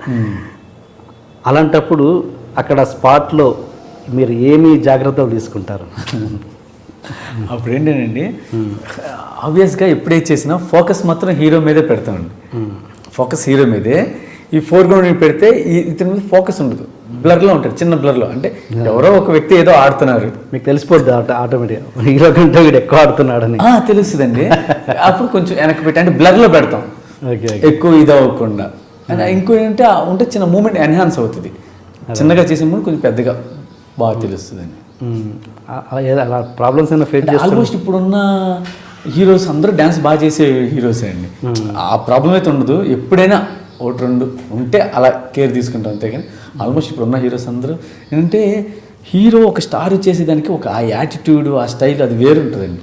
అలాంటప్పుడు అక్కడ స్పాట్లో మీరు ఏమి జాగ్రత్తలు తీసుకుంటారు? అప్పుడు ఏంటండి, ఆబ్వియస్గా ఎప్పుడైతే చేసినా ఫోకస్ మాత్రం హీరో మీదే పెడతామండి. ఫోకస్ హీరో మీదే. ఈ ఫోర్గ్రౌండ్ పెడితే ఇతని మీద ఫోకస్ ఉండదు. బ్లర్లో ఉంటాడు, చిన్న బ్లర్లో. అంటే ఎవరో ఒక వ్యక్తి ఏదో ఆడుతున్నారు, మీకు తెలిసిపోద్ది ఆటోమేటిక్గా హీరో కంటే వీడు ఎక్కువ ఆడుతున్నాడని. తెలుస్తుందండి. అప్పుడు కొంచెం వెనక్కి పెట్టి అంటే బ్లర్లో పెడతాం, ఓకే, ఎక్కువ ఇది అవ్వకుండా. అండ్ ఇంకో ఏంటంటే ఉంటే చిన్న మూమెంట్ ఎన్హాన్స్ అవుతుంది, చిన్నగా చేసే మూమెంట్ కొంచెం పెద్దగా బాగా తెలుస్తుందండి. అలా ప్రాబ్లమ్స్ అయినా ఫేస్ చేస్తారు. ఆల్మోస్ట్ ఇప్పుడున్న హీరోస్ అందరూ డ్యాన్స్ బాగా చేసే హీరోసే అండి. ఆ ప్రాబ్లం అయితే ఉండదు, ఎప్పుడైనా ఒకటి రెండు ఉంటే అలా కేర్ తీసుకుంటాం అంతే. కానీ ఆల్మోస్ట్ ఇప్పుడున్న హీరోస్ అందరూ ఏంటంటే హీరో ఒక స్టార్ చేసేదానికి ఒక ఆ యాటిట్యూడ్, ఆ స్టైల్ అది వేరు ఉంటుందండి.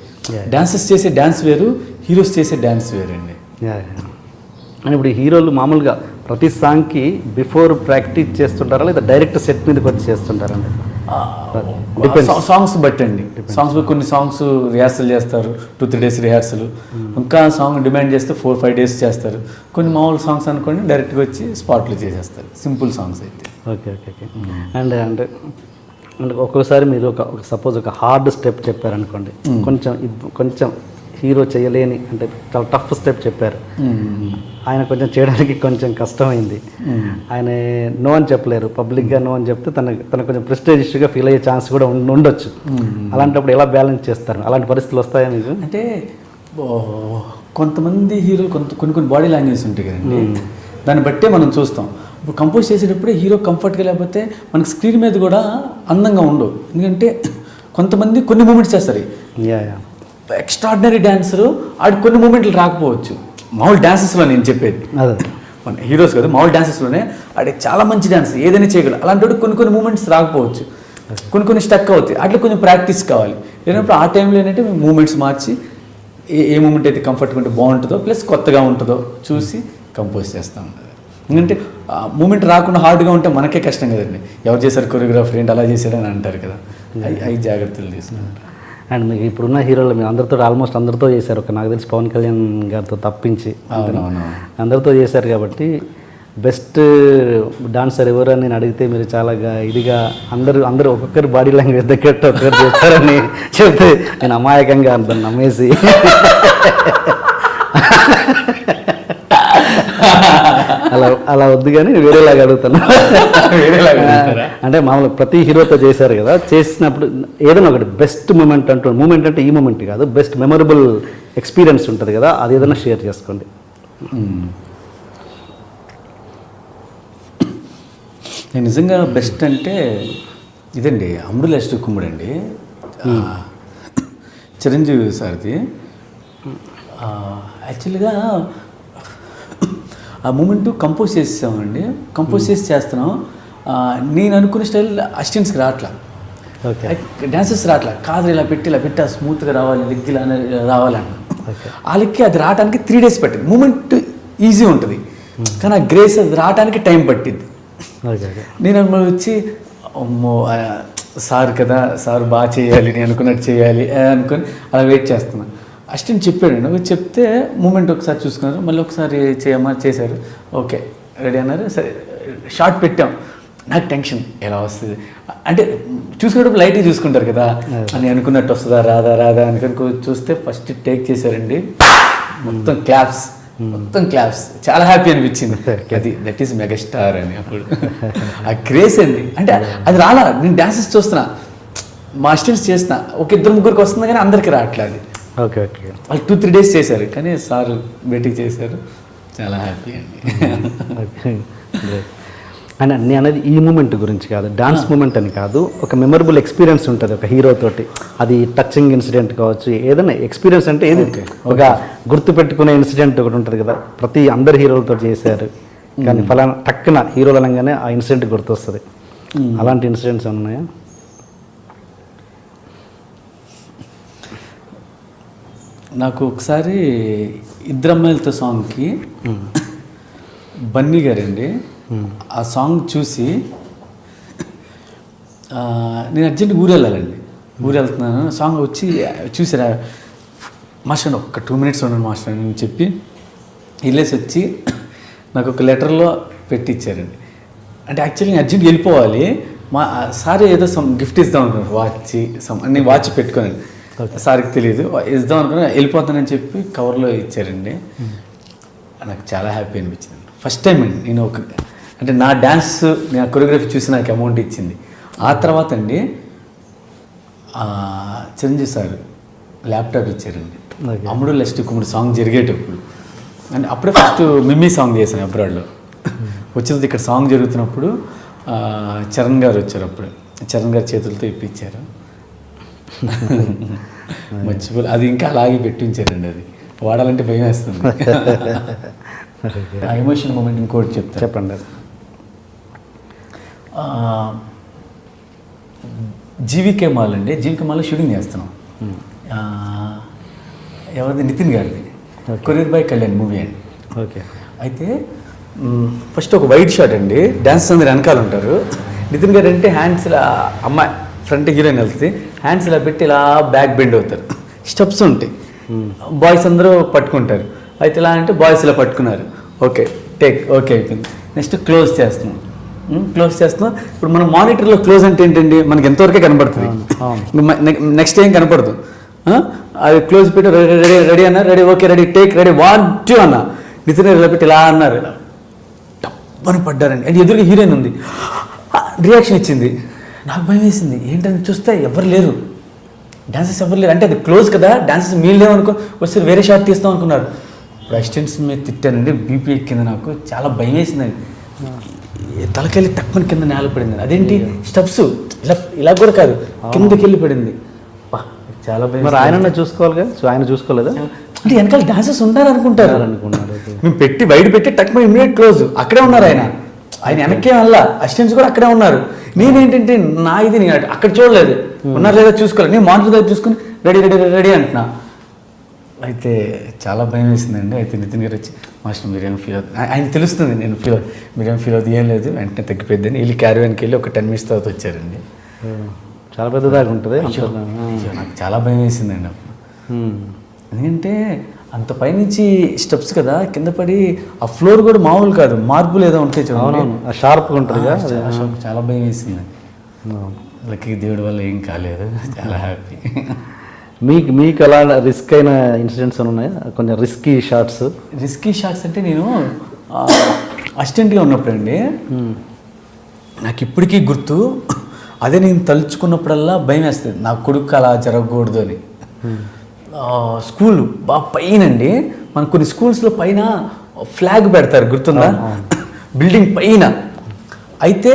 డాన్సర్స్ చేసే డ్యాన్స్ వేరు, హీరోస్ చేసే డ్యాన్స్ వేరండి. అని ఇప్పుడు హీరోలు మామూలుగా ప్రతి సాంగ్కి బిఫోర్ ప్రాక్టీస్ చేస్తుంటారా లేదా డైరెక్ట్ సెట్ మీదకి వచ్చి చేస్తుంటారండి? సాంగ్స్ బట్టి అండి. సాంగ్స్ కొన్ని సాంగ్స్ రిహార్సల్ చేస్తారు, 2-3 days రిహార్సల్. ఇంకా సాంగ్ డిమాండ్ చేస్తే 4-5 days చేస్తారు. కొన్ని మామూలు సాంగ్స్ అనుకోండి డైరెక్ట్గా వచ్చి స్పాట్లో చేసేస్తారు, సింపుల్ సాంగ్స్ అయితే. Okay okay okay. అండ్ అంటే అంటే ఒక్కోసారి మీరు ఒక సపోజ్ ఒక హార్డ్ స్టెప్ చెప్పారనుకోండి, కొంచెం హీరో చేయలేని అంటే చాలా టఫ్ స్టెప్ చెప్పారు, ఆయన కొంచెం చేయడానికి కొంచెం కష్టమైంది, ఆయన నో అని చెప్పలేరు, పబ్లిక్గా నో అని చెప్తే తనకు కొంచెం ప్రెస్టేజియస్గా ఫీల్ అయ్యే ఛాన్స్ కూడా ఉండొచ్చు. అలాంటప్పుడు ఎలా బ్యాలెన్స్ చేస్తారు? అలాంటి పరిస్థితులు వస్తాయా మీకు? అంటే కొంతమంది హీరోలు కొన్ని బాడీ లాంగ్వేజ్ ఉంటాయి కదండి, దాన్ని బట్టే మనం చూస్తాం. ఇప్పుడు కంపోజ్ చేసేటప్పుడే హీరో కంఫర్ట్గా లేకపోతే మనకి స్క్రీన్ మీద కూడా అందంగా ఉండవు. ఎందుకంటే కొంతమంది కొన్ని మూమెంట్స్ చేస్తారు, ఎక్స్ట్రాడినరీ డాన్సరు, ఆడు కొన్ని మూమెంట్లు రాకపోవచ్చు. మామూలు డాన్సెస్లో నేను చెప్పేది, అదే మన హీరోస్ కదా, మామూలు డాన్సెస్లోనే ఆడే చాలా మంచి డాన్స్ ఏదైనా చేయగలరు. అలాంటి కొన్ని మూమెంట్స్ రాకపోవచ్చు, కొన్ని స్టక్ అవుతాయి. అట్లా కొంచెం ప్రాక్టీస్ కావాలి. లేనప్పుడు ఆ టైంలో ఏంటంటే మేము మూమెంట్స్ మార్చి ఏ మూమెంట్ అయితే కంఫర్ట్గా ఉంటే బాగుంటుందో ప్లస్ కొత్తగా ఉంటుందో చూసి కంపోజ్ చేస్తాం. ఎందుకంటే మూమెంట్ రాకుండా హార్డ్గా ఉంటే మనకే కష్టం కదండి. ఎవరు చేశారు కొరియోగ్రాఫర్ ఏంటి అలా చేశారని అంటారు కదా, అవి జాగ్రత్తలు తీసుకుంటారు. అండ్ మీకు ఇప్పుడున్న హీరోలు మీరు ఆల్మోస్ట్ అందరితో చేశారు, ఒక నాకు తెలిసి పవన్ కళ్యాణ్ గారితో తప్పించి అందరితో చేశారు. కాబట్టి బెస్ట్ డాన్సర్ ఎవరు అని నేను అడిగితే మీరు చాలా ఇదిగా అందరూ ఒక్కొక్కరి బాడీ లాంగ్వేజ్ దగ్గర ఒక్కరు చేస్తారని చెప్తే నేను అమాయకంగా అంటాను నమ్మేసి. అలా వద్దు కానీ వేరేలాగా అడుగుతాను. అంటే మామూలుగా ప్రతి హీరోతో చేశారు కదా, చేసినప్పుడు ఏదైనా ఒకటి బెస్ట్ మూమెంట్ అంటే ఈ మూమెంట్ కాదు, బెస్ట్ మెమొరబుల్ ఎక్స్పీరియన్స్ ఉంటుంది కదా, అది ఏదైనా షేర్ చేసుకోండి. నేను నిజంగా బెస్ట్ అంటే ఇదండి, అమృల అష్ట కుమ్ముడు అండి, చిరంజీవి సార్ది. యాక్చువల్గా ఆ మూమెంట్ కంపోజ్ చేసామండి, కంపోజ్ చేస్తున్నాం. నేను అనుకున్న స్టైల్ అసిస్టెంట్స్కి రావట్లా, డాన్సెస్ రావట్లా, కాదు ఇలా పెట్టి స్మూత్గా రావాలి, లెగ్ ఇలా రావాలని. ఆ లెక్కి అది రావడానికి 3 days పట్టింది. మూమెంట్ ఈజీ ఉంటుంది కానీ ఆ గ్రేస్ అది రావడానికి టైం పట్టింది. నేను వచ్చి అమ్మో సార్ కదా, సార్ బాగా చేయాలి, నేను అనుకున్నట్టు చేయాలి అనుకొని అలా వెయిట్ చేస్తున్నాను. అసిస్టెంట్ చెప్పాడు, చెప్తే మూమెంట్ ఒకసారి చూసుకున్నారు, మళ్ళీ ఒకసారి చేశారు, ఓకే రెడీ అన్నారు. సరే షార్ట్ పెట్టాం, నాకు టెన్షన్ ఎలా వస్తుంది అంటే చూసుకునేటప్పుడు లైట్గా చూసుకుంటారు కదా అని అనుకున్నట్టు వస్తుందా రాదా అనుకుని చూస్తే ఫస్ట్ టేక్ చేశారండి, మొత్తం క్లాప్స్ చాలా హ్యాపీ అనిపించింది. దట్ ఈస్ మెగాస్టార్ అని. అప్పుడు ఆ క్రేజ్ అండి, అంటే అది రాలా. నేను డాన్సెస్ చూస్తున్నా, మా అసిస్టెంట్స్ చేస్తున్నా, ఒక 2-3 వస్తుంది కానీ అందరికీ రావట్లేదు. ఓకే వాళ్ళు 2-3 days చేశారు కానీ సార్ బయటికి చేశారు, చాలా హ్యాపీ అండి. అండ్ నేను అనేది ఈ మూమెంట్ గురించి కాదు, డాన్స్ మూమెంట్ అని కాదు, ఒక మెమరబుల్ ఎక్స్పీరియన్స్ ఉంటుంది ఒక హీరో తోటి, అది టచింగ్ ఇన్సిడెంట్ కావచ్చు, ఏదైనా ఎక్స్పీరియన్స్ అంటే ఏది ఒక గుర్తుపెట్టుకునే ఇన్సిడెంట్ ఒకటి ఉంటుంది కదా, అందరు హీరోలతో చేశారు కానీ ఫలానా టక్కున హీరోలు అనగానే ఆ ఇన్సిడెంట్ గుర్తొస్తుంది. అలాంటి ఇన్సిడెంట్స్ ఉన్నాయా? నాకు ఒకసారి ఇద్దరు అమ్మాయిలతో సాంగ్కి బన్నీ గారండి, ఆ సాంగ్ చూసి నేను అర్జెంట్ ఊరు వెళ్తున్నాను, సాంగ్ వచ్చి చూసారా మాస్టర్ ఒక్క 2 minutes ఉన్నాను మాస్టర్ అని చెప్పి వెళ్ళేసి వచ్చి నాకు ఒక లెటర్లో పెట్టించారండి. అంటే యాక్చువల్లీ నేను అర్జెంట్ వెళ్ళిపోవాలి, మా సార్ ఏదో గిఫ్ట్ ఇద్దాం అనుకున్నాను, నేను వాచ్ పెట్టుకోనండి, సార్కి తెలియదు, ఇద్దాం అనుకున్నా, వెళ్ళిపోతానని చెప్పి కవర్లో ఇచ్చారండి. నాకు చాలా హ్యాపీ అనిపించింది. ఫస్ట్ టైం అండి నేను అంటే నా డ్యాన్స్ నా కొరియోగ్రఫీ చూసి నాకు అమౌంట్ ఇచ్చింది. ఆ తర్వాత అండి చిరంజీవి సార్ ల్యాప్టాప్ ఇచ్చారండి. అమ్ముడు లెస్ట్ కుమ్ముడు సాంగ్ జరిగేటప్పుడు అంటే అప్పుడే ఫస్ట్ మిమ్మీ సాంగ్ చేశాను అబ్రాడ్లో. వచ్చేది ఇక్కడ సాంగ్ జరుగుతున్నప్పుడు చరణ్ గారు వచ్చారు. అప్పుడు చరణ్ గారు చేతులతో ఇప్పించారు. మర్చిపోలే, అది ఇంకా అలాగే పెట్టించారండి. అది వాడాలంటే భయం వేస్తుంది. ఆ ఎమోషన్ మూమెంట్ ఇంకోటి చెప్పండి. జీవికే మాల్ అండి, జీవికే మాల్లో షూటింగ్ చేస్తున్నాం. ఎవరిది? నితిన్ గారిది, కొరియర్ బై కళ్యాణ్ మూవీ అండి. ఓకే. అయితే ఫస్ట్ ఒక వైట్ షాట్ అండి, డాన్సర్స్ అందరు వెనకాల ఉంటారు. నితిన్ గారు అంటే హ్యాండ్స్ ఇలా అమ్మాయి ఫ్రంట్ హీరోయిన్ వెళ్తుంది, హ్యాండ్స్ ఇలా పెట్టి ఇలా బ్యాక్ బెండ్ అవుతారు. స్టెప్స్ ఉంటాయి, బాయ్స్ అందరూ పట్టుకుంటారు. అయితే ఇలా అంటే బాయ్స్ ఇలా పట్టుకున్నారు. ఓకే టేక్ ఓకే అయిపోయింది. నెక్స్ట్ క్లోజ్ చేస్తున్నాం. ఇప్పుడు మనం మానిటర్లో క్లోజ్ అంటే ఏంటండి, మనకి ఎంతవరకే కనపడుతుంది, నెక్స్ట్ ఏం కనపడదు. అది క్లోజ్ పెట్టి రెడీ రెడీ అన్నారు, ready okay ready take ready 1 2 అన్న. నితిన్ ఇలా పెట్టి ఇలా అన్నారు, టప్పని పడ్డారండి. అండ్ ఎదురుగా హీరోయిన్ ఉంది, రియాక్షన్ ఇచ్చింది. నాకు భయం వేసింది, ఏంటని చూస్తే ఎవరు లేరు, డాన్సర్స్ ఎవరు లేరు. అంటే అది క్లోజ్ కదా, డాన్సర్స్ మీరు లేవనుకో వస్తే వేరే షాట్ తీస్తాం అనుకున్నారు. ఇప్పుడు అసిస్టెంట్స్ మీద తిట్టానండి, బీపీ ఎక్కింది, నాకు చాలా భయం వేసిందండి. తలకెళ్ళి తక్కువ కింద నేల పడింది. అదేంటి స్టెప్స్ ఇలా ఇలా కూడా కాదు, కిందకి వెళ్ళి పడింది. చాలా భయం. మరి ఆయన చూసుకోవాలిగా, సో ఆయన చూసుకోలేదా? అంటే వెనకాల డాన్సర్స్ ఉంటారు అనుకున్నారు. మేము పెట్టి బయట పెట్టి టక్ ఇమ్మీడియట్ క్లోజ్, అక్కడే ఉన్నారు. ఆయన వెనక్కే వల్ల అసిస్టెంట్స్ కూడా అక్కడే ఉన్నారు. నేనేంటంటే నా ఇది నేను అక్కడ చూడలేదు, ఉన్నారు లేదా చూసుకోలేదు. నేను మానిటర్ దగ్గర చూసుకుని రెడీ రెడీ రెడీ అంటున్నా. అయితే చాలా భయం వేసిందండి. అయితే నితిన్ గారు వచ్చి మాస్టర్ మీరేం ఫీల్ అవుతుంది, ఆయన తెలుస్తుంది నేను మీరేం ఫీల్ అవుతుంది, ఏం లేదు వెంటనే తగ్గిపోద్దని వెళ్ళి క్యారీవాన్కి వెళ్ళి ఒక 10 minutes తర్వాత వచ్చారండి. చాలా పెద్దదాకా ఉంటుంది. నాకు చాలా భయం వేసిందండి అప్పుడు. ఎందుకంటే అంత పైనుంచి స్టెప్స్ కదా, కింద పడి ఆ ఫ్లోర్ కూడా మామూలు కాదు, మార్పులు ఏదో ఉంటాయి చూడండి, షార్ప్గా ఉంటుంది. చాలా భయం వేసింది. లక్కీ దేవుడి వల్ల ఏం కాలేదు, చాలా హ్యాపీ. మీకు అలా రిస్క్ అయిన ఇన్సిడెంట్స్ ఉన్నాయా? కొంచెం రిస్కీ షాట్స్ అంటే నేను అసిస్టెంట్గా ఉన్నప్పుడు అండి, నాకు ఇప్పటికీ గుర్తు. అదే నేను తలుచుకున్నప్పుడల్లా భయం వేస్తుంది, నా కొడుకు అలా జరగకూడదు అని. స్కూల్ బాగా పైన అండి, మన కొన్ని స్కూల్స్లో పైన ఫ్లాగ్ పెడతారు, గుర్తుందా? బిల్డింగ్ పైన. అయితే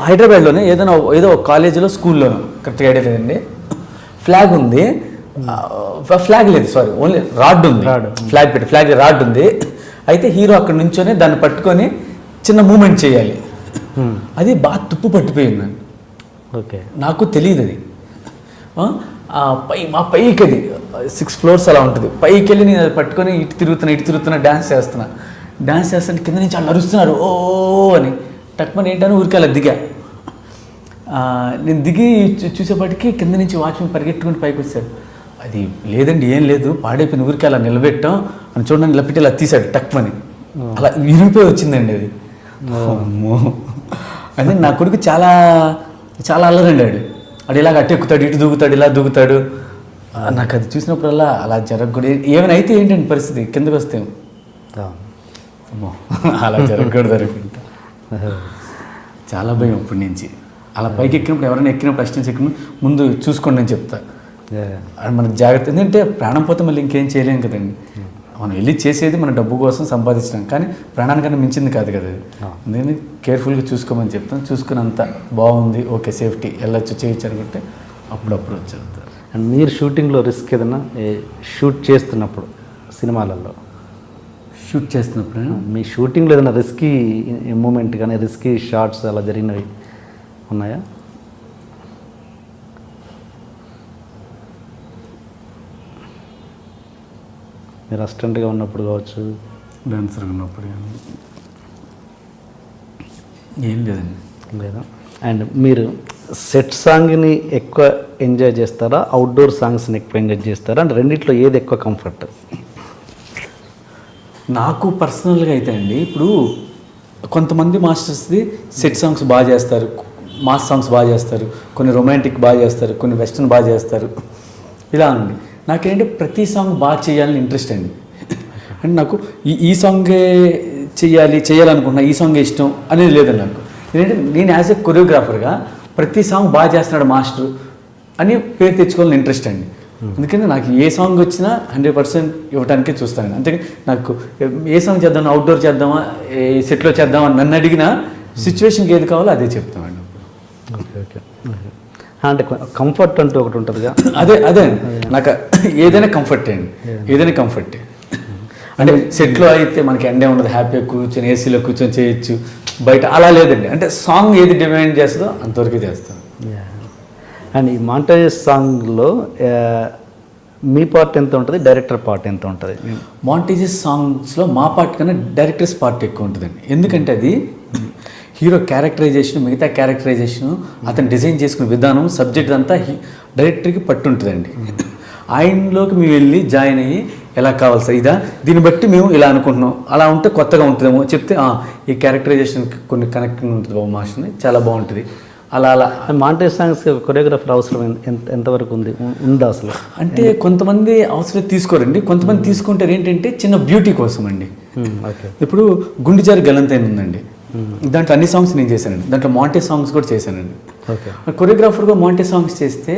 హైదరాబాద్లోనే ఏదో ఒక కాలేజీలో స్కూల్లోనో కరెక్ట్గా ఐడియా లేదండి, ఫ్లాగ్ ఉంది. ఫ్లాగ్ లేదు, సారీ, ఓన్లీ రాడ్ ఉంది. ఫ్లాగ్ రాడ్ ఉంది. అయితే హీరో అక్కడ నుంచొని దాన్ని పట్టుకొని చిన్న మూమెంట్ చేయాలి. అది బాగా తుప్పు పట్టిపోయింది. ఓకే, నాకు తెలియదు అది. మా పైకి అది 6 floors అలా ఉంటుంది. పైకి వెళ్ళి నేను అది పట్టుకొని ఇటు తిరుగుతున్నా డ్యాన్స్ చేస్తాను. కింద నుంచి వాళ్ళు అరుస్తున్నారు ఓ అని. టక్మని ఏంటని ఊరికి అలా దిగా. నేను దిగి చూసేపటికి కింద నుంచి వాచ్మెన్ పరిగెట్టుకుని పైకి వచ్చాడు. అది లేదండి, ఏం లేదు, పాడైపోయిన ఊరికి అలా నిలబెట్టాం అని చూడండి, ఇలా పెట్టి ఇలా తీశాడు టక్మని. అలా విరిగిపోయి వచ్చిందండి అది. అమ్మో అంటే నా కొడుకు చాలా చాలా అల్లరండి. వాడు ఇలాగ అటు ఎక్కుతాడు, ఇటు దూకుతాడు, ఇలా దూకుతాడు. నాకు అది చూసినప్పుడల్లా అలా జరగకూడదు. ఏమైనా అయితే ఏంటండి పరిస్థితి, కిందకి వస్తే అమ్మో అలా జరగకూడదు అనుకుంటా. చాలా భయం అప్పటి నుంచి. అలా పైకి ఎక్కినప్పుడు, ఎవరైనా ఎక్కినప్పుడు అసిస్టెంట్స్ ఎక్కినప్పుడు ముందు చూసుకోండి అని చెప్తా. మనకు జాగ్రత్త, ఎందుకంటే ప్రాణం పోతే మళ్ళీ ఇంకేం చేయలేం కదండి. మనం వెళ్ళి చేసేది మన డబ్బు కోసం సంపాదించడం, కానీ ప్రాణానికన్నా మించింది కాదు కదా అది. అందుకని కేర్ఫుల్గా చూసుకోమని చెప్తాను. చూసుకుని అంతా బాగుంది, ఓకే సేఫ్టీ, వెళ్ళొచ్చు చేయొచ్చు అనుకుంటే అప్పుడప్పుడు వచ్చి. అండ్ మీరు షూటింగ్లో రిస్క్ ఏదన్నా షూట్ చేస్తున్నప్పుడు, సినిమాలలో షూట్ చేస్తున్నప్పుడు మీ షూటింగ్లో ఏదైనా రిస్కీ మూమెంట్ కానీ రిస్కీ షాట్స్ అలా జరిగినవి ఉన్నాయా? మీరు అసిస్టెంట్గా ఉన్నప్పుడు కావచ్చు, డాన్సర్గా ఉన్నప్పుడు కానీ ఏం లేదండి. లేదా? అండ్ మీరు సెట్ సాంగ్ని ఎక్కువ ఎంజాయ్ చేస్తారా, అవుట్డోర్ సాంగ్స్ని ఎక్కువ ఎంజాయ్ చేస్తారా? అంటే రెండిట్లో ఏది ఎక్కువ కంఫర్ట్? నాకు పర్సనల్గా అయితే అండి, ఇప్పుడు కొంతమంది మాస్టర్స్ది సెట్ సాంగ్స్ బాగా చేస్తారు, మాస్ సాంగ్స్ బాగా చేస్తారు, కొన్ని రొమాంటిక్ బాగా చేస్తారు, కొన్ని వెస్ట్రన్ బాగా చేస్తారు, ఇలా అండి. నాకేంటంటే ప్రతి సాంగ్ బాగా చేయాలని ఇంట్రెస్ట్ అండి. అంటే నాకు ఈ సాంగే చేయాలనుకుంటున్నా, ఈ సాంగ్ ఇష్టం అనేది లేదండి నాకు. ఎందుకంటే నేను యాజ్ ఎ కొరియోగ్రాఫర్గా ప్రతి సాంగ్ బాగా చేస్తున్నాడు మాస్టర్ అని పేరు తెచ్చుకోవాలని ఇంట్రెస్ట్ అండి. ఎందుకంటే నాకు ఏ సాంగ్ వచ్చినా 100% ఇవ్వడానికే చూస్తాను. అంతే నాకు ఏ సాంగ్ చేద్దాం, అవుట్డోర్ చేద్దామా, ఏ సెట్లో చేద్దామా నన్ను అడిగినా సిచ్యువేషన్కి ఏది కావాలో అదే చెప్తామండి. ఓకే అంటే కంఫర్ట్ అంటూ ఒకటి ఉంటుందిగా, అదే నాకు ఏదైనా కంఫర్ట్ అండి, ఏదైనా కంఫర్టే. అంటే సెట్లో అయితే మనకి ఎండే ఉండదు, హ్యాపీగా కూర్చొని ఏసీలో కూర్చొని చేయొచ్చు. బయట అలా లేదండి, అంటే సాంగ్ ఏది డిమాండ్ చేస్తుందో అంతవరకే చేస్తాను. అండ్ ఈ మాంటేజ్ సాంగ్లో మీ పార్ట్ ఎంత ఉంటుంది, డైరెక్టర్ పార్ట్ ఎంత ఉంటుంది? మాంటేజెస్ సాంగ్స్లో మా పార్ట్ కన్నా డైరెక్టర్స్ పార్ట్ ఎక్కువ ఉంటుందండి. ఎందుకంటే అది హీరో క్యారెక్టరైజేషన్, మిగతా క్యారెక్టరైజేషన్, అతను డిజైన్ చేసుకునే విధానం, సబ్జెక్ట్ అంతా డైరెక్టర్కి పట్టు ఉంటుందండి. ఆయనలోకి మేము వెళ్ళి జాయిన్ అయ్యి ఎలా కావాలి సార్ ఇదా, దీన్ని బట్టి మేము ఇలా అనుకుంటున్నాం, అలా ఉంటే కొత్తగా ఉంటుందేమో చెప్తే ఈ క్యారెక్టరైజేషన్కి కొన్ని కనెక్టింగ్ ఉంటుంది బాబు మాస్టర్ని, చాలా బాగుంటుంది. అలా మాంటేజ్ సాంగ్స్ కొరియోగ్రాఫర్ అవసరం ఎంతవరకు ఉందా అసలు? అంటే కొంతమంది అవసరం తీసుకోరండి, కొంతమంది తీసుకుంటారు. ఏంటంటే చిన్న బ్యూటీ కోసం అండి. ఇప్పుడు గుండెజారి గలంతైన ఉందండి, దాంట్లో అన్ని సాంగ్స్ నేను చేశానండి, దాంట్లో మాంటేజ్ సాంగ్స్ కూడా చేశానండి. కొరియోగ్రాఫర్గా మాంటేజ్ సాంగ్స్ చేస్తే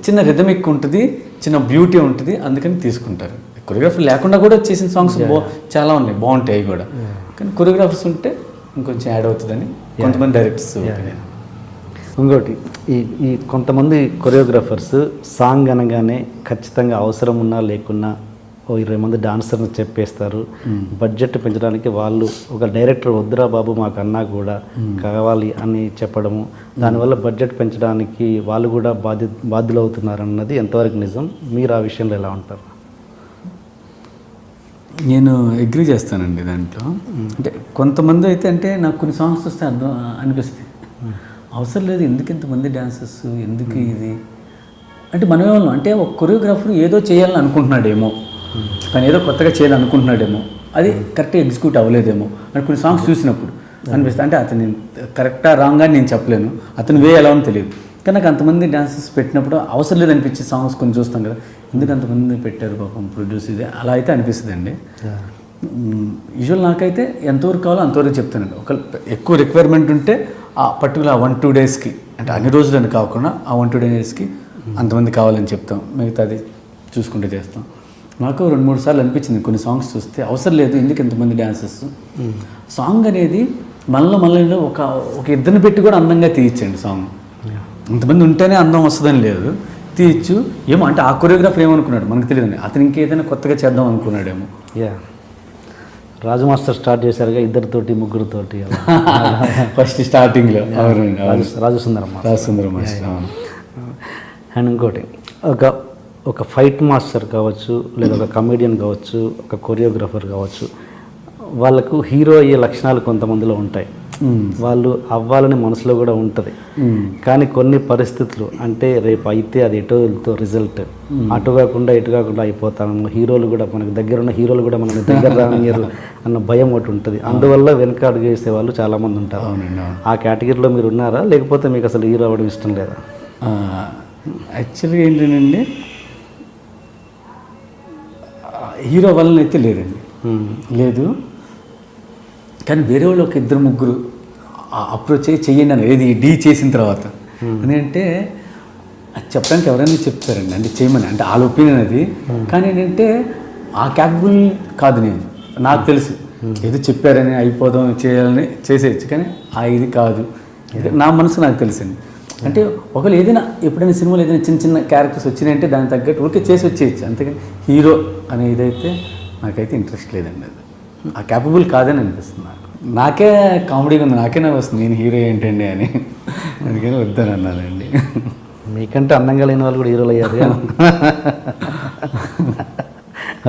చిన్న రిథమిక్ ఉంటుంది, చిన్న బ్యూటీ ఉంటుంది, అందుకని తీసుకుంటారు. కొరియోగ్రాఫర్ లేకుండా కూడా చేసిన సాంగ్స్ చాలా ఉన్నాయి, బాగుంటాయి అవి కూడా. కానీ కొరియోగ్రాఫర్స్ ఉంటే ఇంకొంచెం యాడ్ అవుతుందని కొంతమంది డైరెక్టర్స్. ఇంకోటి ఈ కొంతమంది కొరియోగ్రాఫర్స్ సాంగ్ అనగానే ఖచ్చితంగా అవసరం ఉన్నా లేకున్నా 20 మంది డాన్సర్ని చెప్పేస్తారు. బడ్జెట్ పెంచడానికి వాళ్ళు ఒక డైరెక్టర్ వద్దురా బాబు మాకు అన్నా కూడా కావాలి అని చెప్పడము, దానివల్ల బడ్జెట్ పెంచడానికి వాళ్ళు కూడా బాధ్యులు అవుతున్నారు అన్నది ఎంతవరకు నిజం? మీరు ఆ విషయంలో ఎలా ఉంటారు? నేను అగ్రీ చేస్తానండి దాంట్లో. అంటే కొంతమంది అయితే అంటే నాకు కొన్ని సాంగ్స్ వస్తే అర్థం అనిపిస్తుంది, అవసరం లేదు ఎందుకు ఇంతమంది డాన్సర్స్, ఎందుకు ఇది అంటే మనమేమో అంటే ఒక కొరియోగ్రాఫర్ ఏదో చేయాలని అనుకుంటున్నాడేమో, కానీ ఏదో కొత్తగా చేయాలనుకుంటున్నాడేమో, అది కరెక్ట్గా ఎగ్జిక్యూట్ అవ్వలేదేమో అని కొన్ని సాంగ్స్ చూసినప్పుడు అనిపిస్తుంది. అంటే అతను కరెక్టా రాంగ్ అని నేను చెప్పలేను, అతను వే ఎలా అని తెలియదు. కానీ నాకు అంతమంది డాన్సర్స్ పెట్టినప్పుడు అవసరం లేదు అనిపించే సాంగ్స్ కొన్ని చూస్తాం కదా, ఎందుకు అంతమంది పెట్టారు పాపం ప్రొడ్యూస్, ఇది అలా అయితే అనిపిస్తుంది అండి. యూజువల్ నాకైతే ఎంతవరకు కావాలో అంతవరకు చెప్తానండి. ఒక ఎక్కువ రిక్వైర్మెంట్ ఉంటే ఆ పర్టికులర్ 1-2 డేస్కి, అంటే అన్ని రోజులని కాకుండా ఆ 1-2 డేస్కి అంతమంది కావాలని చెప్తాం, మిగతాది చూసుకుంటే చేస్తాం. నాకు 2-3 సార్లు అనిపించింది కొన్ని సాంగ్స్ చూస్తే అవసరం లేదు ఎందుకు ఎంతమంది డాన్సర్స్. సాంగ్ అనేది మనలో ఒక ఇద్దరిని పెట్టి కూడా అందంగా తీయచ్చండి సాంగ్. ఇంతమంది ఉంటేనే అందం వస్తుందని లేదు, తీయచ్చు. ఏమో అంటే ఆ కొరియోగ్రాఫర్ ఏమనుకున్నాడు మనకు తెలియదండి, అతను ఇంకేదైనా కొత్తగా చేద్దాం అనుకున్నాడేమో. రాజు మాస్టర్ స్టార్ట్ చేశారుగా, 2-3 ముగ్గురుతోటి ఫస్ట్ స్టార్టింగ్లో. రాజు సుందరం మాస్టర్. అండ్ ఇంకోటి ఒక ఫైట్ మాస్టర్ కావచ్చు, లేదా ఒక కమెడియన్ కావచ్చు, ఒక కొరియోగ్రాఫర్ కావచ్చు, వాళ్ళకు హీరో అయ్యే లక్షణాలు కొంతమందిలో ఉంటాయి, వాళ్ళు అవ్వాలని మనసులో కూడా ఉంటుంది. కానీ కొన్ని పరిస్థితులు అంటే రేపు అయితే అది ఎటో రిజల్ట్ అటు కాకుండా ఇటు కాకుండా అయిపోతాము, హీరోలు కూడా మనకు దగ్గర ఉన్న హీరోలు కూడా మనకి దగ్గర రానియరు అన్న భయం ఒకటి ఉంటుంది. అందువల్ల వెనక అడుగు వేసే వాళ్ళు చాలామంది ఉంటారు. ఆ కేటగిరీలో మీరు ఉన్నారా, లేకపోతే మీకు అసలు హీరో అవ్వడం ఇష్టం లేదా? యాక్చువల్గా ఏంటంటే హీరో వలన అయితే లేదండి, లేదు. కానీ వేరే వాళ్ళు ఒక 2-3 అప్రోచ్ చెయ్యండి అని, ఏది డీ చేసిన తర్వాత. ఎందుకంటే అది చెప్పడానికి ఎవరైనా చెప్తారండి, అంటే చేయమని, అంటే వాళ్ళ ఒపీనియన్ అది. కానీ ఏంటంటే ఆ క్యాపబుల్ కాదు నేను, నాకు తెలుసు ఏదో చెప్పారని అయిపోదాం చేయాలని చేసేయచ్చు, కానీ ఇది కాదు, నా మనసు నాకు తెలుసండి. అంటే ఒకవేళ ఏదైనా ఎప్పుడైనా సినిమాలో ఏదైనా చిన్న క్యారెక్టర్స్ వచ్చినాయంటే దానికి తగ్గట్టు ఊరికే చేసి వచ్చేయచ్చు, అంతేగాని హీరో అనే ఇదైతే నాకైతే ఇంట్రెస్ట్ లేదండి. అది ఆ క్యాపబుల్ కాదని అనిపిస్తుంది నాకు. నాకే కామెడీగా ఉంది, నాకే నాకు వస్తుంది నేను హీరో ఏంటండి అని, అందుకని వద్దని అన్నానండి. మీకంటే అందంగా లేని వాళ్ళు కూడా హీరోలు అయ్యారు.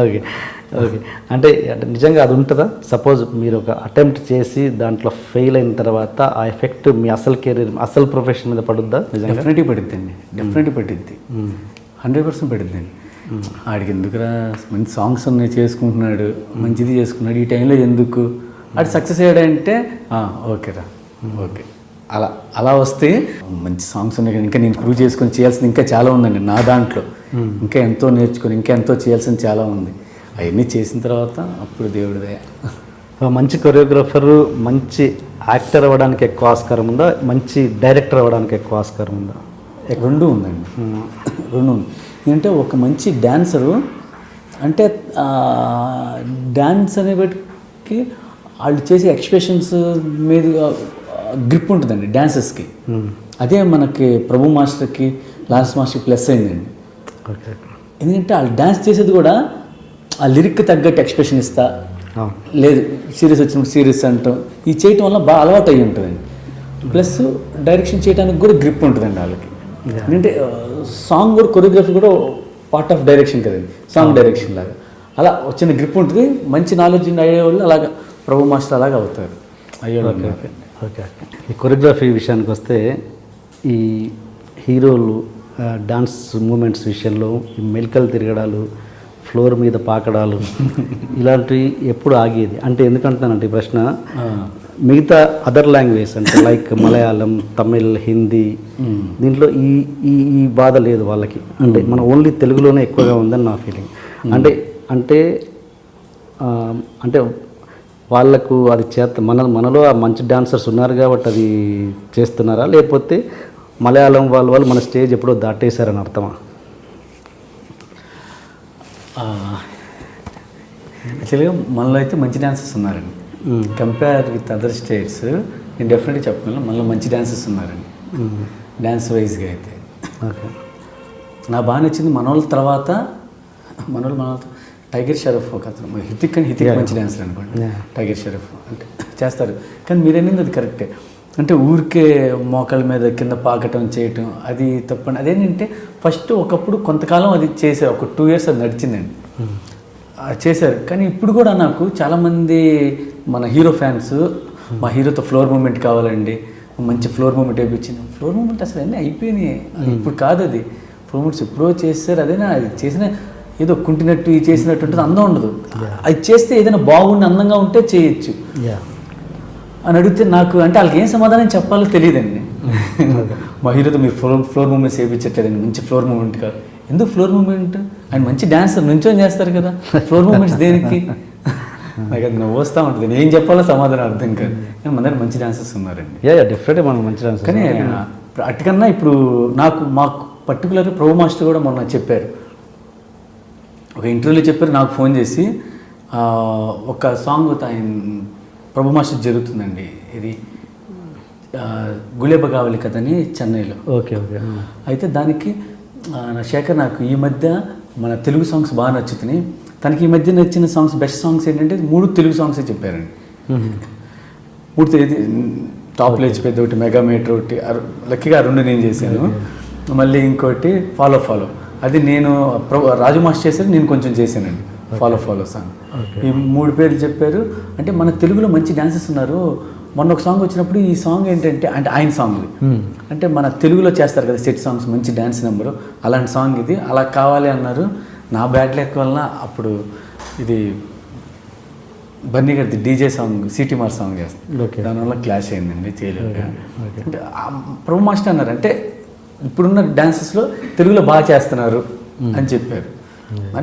ఓకే అంటే నిజంగా అది ఉంటుందా? సపోజ్ మీరు ఒక అటెంప్ట్ చేసి దాంట్లో ఫెయిల్ అయిన తర్వాత ఆ ఎఫెక్ట్ మీ అసలు కెరీర్, అసలు ప్రొఫెషన్ మీద పడుద్దా? డెఫినెట్గా పడుద్ది అండి, డెఫినెట్గా పడుద్ది, 100% పడుద్ది అండి. ఆడికి ఎందుకురా మంచి సాంగ్స్ ఉన్నాయి చేసుకుంటున్నాడు, మంచిది చేసుకున్నాడు, ఈ టైంలో ఎందుకు ఆడు సక్సెస్ అయ్యాడంటే ఓకేరా ఓకే, అలా వస్తే మంచి సాంగ్స్ ఉన్నాయి కదా, ఇంకా నేను ప్రూవ్ చేసుకొని చేయాల్సింది ఇంకా చాలా ఉందండి నా దాంట్లో, ఇంకా ఎంతో నేర్చుకొని ఇంకా ఎంతో చేయాల్సింది చాలా ఉంది. అవన్నీ చేసిన తర్వాత అప్పుడు దేవుడి దయ. మంచి కొరియోగ్రాఫరు మంచి యాక్టర్ అవ్వడానికి ఎక్కువ ఆస్కారం ఉందా, మంచి డైరెక్టర్ అవ్వడానికి ఎక్కువ ఆస్కారం ఉందా? రెండు ఉందండి, రెండు ఉంది. ఏంటంటే ఒక మంచి డ్యాన్సరు అంటే డ్యాన్స్ అనే బట్టి వాళ్ళు చేసే ఎక్స్ప్రెషన్స్ మీద గ్రిప్ ఉంటుందండి డ్యాన్సెస్కి. అదే మనకి ప్రభు మాస్టర్కి లాన్స్ మాస్టర్కి ప్లస్ అయిందండి. ఓకే. ఎందుకంటే వాళ్ళు డ్యాన్స్ చేసేది కూడా ఆ లిరిక్కి తగ్గట్టు ఎక్స్ప్రెషన్ ఇస్తా, లేదు సీరియస్ వచ్చినప్పుడు సీరియస్ అంటాం, ఇది చేయటం వల్ల బాగా అలవాటు అయ్యి ఉంటుందండి. ప్లస్ డైరెక్షన్ చేయడానికి కూడా గ్రిప్ ఉంటుందండి వాళ్ళకి. ఎందుకంటే సాంగ్ కూడా కొరియోగ్రఫీ కూడా పార్ట్ ఆఫ్ డైరెక్షన్ కదండి, సాంగ్ డైరెక్షన్ లాగా. అలా వచ్చిన గ్రిప్ ఉంటుంది. మంచి నాలెడ్జ్ అయ్యే వాళ్ళు అలాగా ప్రభు మాస్టర్ అలాగా అవుతారు అయ్యేవాళ్ళు. ఓకే. ఈ కొరియోగ్రఫీ విషయానికి వస్తే ఈ హీరోలు డాన్స్ మూమెంట్స్ విషయంలో ఈ మెలికలు తిరగడాలు, ఫ్లోర్ మీద పాకడాలు ఇలాంటివి ఎప్పుడు ఆగేది అంటే ఎందుకంటున్నానంటే ఈ ప్రశ్న, మిగతా అదర్ లాంగ్వేజ్ అంటే లైక్ మలయాళం, తమిళ్, హిందీ దీంట్లో ఈ ఈ ఈ బాధ లేదు వాళ్ళకి. అంటే మన ఓన్లీ తెలుగులోనే ఎక్కువగా ఉందని నా ఫీలింగ్. అంటే అంటే అంటే వాళ్ళకు అది మనలో ఆ మంచి డాన్సర్స్ ఉన్నారు కాబట్టి అది చేస్తున్నారా, లేకపోతే మలయాళం వాళ్ళు మన స్టేజ్ ఎప్పుడో దాటేశారని అర్థమా? యాక్చువల్గా మనలో అయితే మంచి డాన్సర్స్ ఉన్నారండి. కంపేర్ విత్ అదర్ స్టేట్స్ నేను డెఫినెట్గా చెప్పగలను మనలో మంచి డాన్సర్స్ ఉన్నారండి డ్యాన్స్ వైజ్గా అయితే. ఓకే. నాకు బాగా నచ్చింది మన తర్వాత టైగర్ షరఫ్ ఒక అతను, హితిక్ మంచి డాన్సర్ అనుకోండి. టైగర్ షరఫ్ అంటే చేస్తారు, కానీ మీరు అనేది అది కరెక్టే. అంటే ఊరికే మోకాళ్ళ మీద కింద పాకటం చేయటం అది తప్పండి. అదేంటంటే ఫస్ట్ ఒకప్పుడు కొంతకాలం అది చేశారు, ఒక 2 years అది నడిచిందండి, చేశారు. కానీ ఇప్పుడు కూడా నాకు చాలామంది మన హీరో ఫ్యాన్స్ మా హీరోతో ఫ్లోర్ మూమెంట్ కావాలండి, మంచి ఫ్లోర్ మూమెంట్ వేయించింది. ఫ్లోర్ మూమెంట్ అసలు అన్నీ అయిపోయినాయి, ఇప్పుడు కాదు అది. ఫ్లోర్ మూమెంట్స్ ఎప్పుడో చేస్తారు, అదేనా అది చేసిన ఏదో కుంటినట్టు ఇది చేసినట్టు ఉంటుంది, అందం ఉండదు. అది చేస్తే ఏదైనా బాగుండి అందంగా ఉంటే చేయొచ్చు అని అడిగితే నాకు అంటే వాళ్ళకి ఏం సమాధానం చెప్పాలో తెలియదండి. మా హీరోతో మీరు ఫ్లోర్ మూమెంట్స్ వేయించట్లేదండి, మంచి ఫ్లోర్ మూమెంట్ కాదు. ఎందుకు ఫ్లోర్ మూమెంట్? ఆయన మంచి డాన్సర్ నుంచొని చేస్తారు కదా, ఫ్లోర్ మూమెంట్స్ దేనికి? నాకు అది నువ్వు వస్తూ ఉంటుంది, నేను ఏం చెప్పాలో సమాధానం అర్థం కాదు. కానీ మన దగ్గర మంచి డాన్సర్స్ ఉన్నారండి. డెఫినెట్గా మనం మంచి డాన్సర్. కానీ అటుకన్నా ఇప్పుడు మాకు పర్టికులర్గా ప్రభు మాస్టర్ కూడా మొన్న చెప్పారు, ఒక ఇంటర్వ్యూలో చెప్పారు, నాకు ఫోన్ చేసి ఒక సాంగ్ ఆయన ప్రభు మాస్టర్ జరుగుతుందండి, ఇది గులేబ కావాలి కథని చెన్నైలో. ఓకే. అయితే దానికి శేఖర్ నాకు ఈ మధ్య మన తెలుగు సాంగ్స్ బాగా నచ్చుతున్నాయి, తనకి ఈ మధ్య నచ్చిన సాంగ్స్ బెస్ట్ సాంగ్స్ ఏంటంటే 3 తెలుగు సాంగ్సే చెప్పారండి. 3 తెలియదు, టాప్ లేచి పెద్ద ఒకటి, మెగా మీటర్ ఒకటి, లక్కీగా 2 నేను చేశాను, మళ్ళీ ఇంకోటి ఫాలో అది నేను రాజు మాస్టర్ చేశారు, నేను కొంచెం చేశానండి ఫాలో సాంగ్. ఈ 3 పేర్లు చెప్పారు. అంటే మన తెలుగులో మంచి డాన్సర్స్ ఉన్నారు. మొన్న ఒక సాంగ్ వచ్చినప్పుడు ఈ సాంగ్ ఏంటంటే అంటే ఆయన సాంగ్ అంటే మన తెలుగులో చేస్తారు కదా సెట్ సాంగ్స్, మంచి డ్యాన్స్ నెంబరు, అలాంటి సాంగ్ ఇది, అలా కావాలి అన్నారు. నా బ్యాడ్ లక్ వలన అప్పుడు ఇది బన్నీ గారిది డీజే సాంగ్ సిటీ మార్ సాంగ్ చేస్తాను, దానివల్ల క్లాష్ అయిందండి, చేయలేక. అంటే ప్రభు మాస్టర్ అన్నారు అంటే ఇప్పుడున్న డాన్సెస్లో తెలుగులో బాగా చేస్తున్నారు అని చెప్పారు.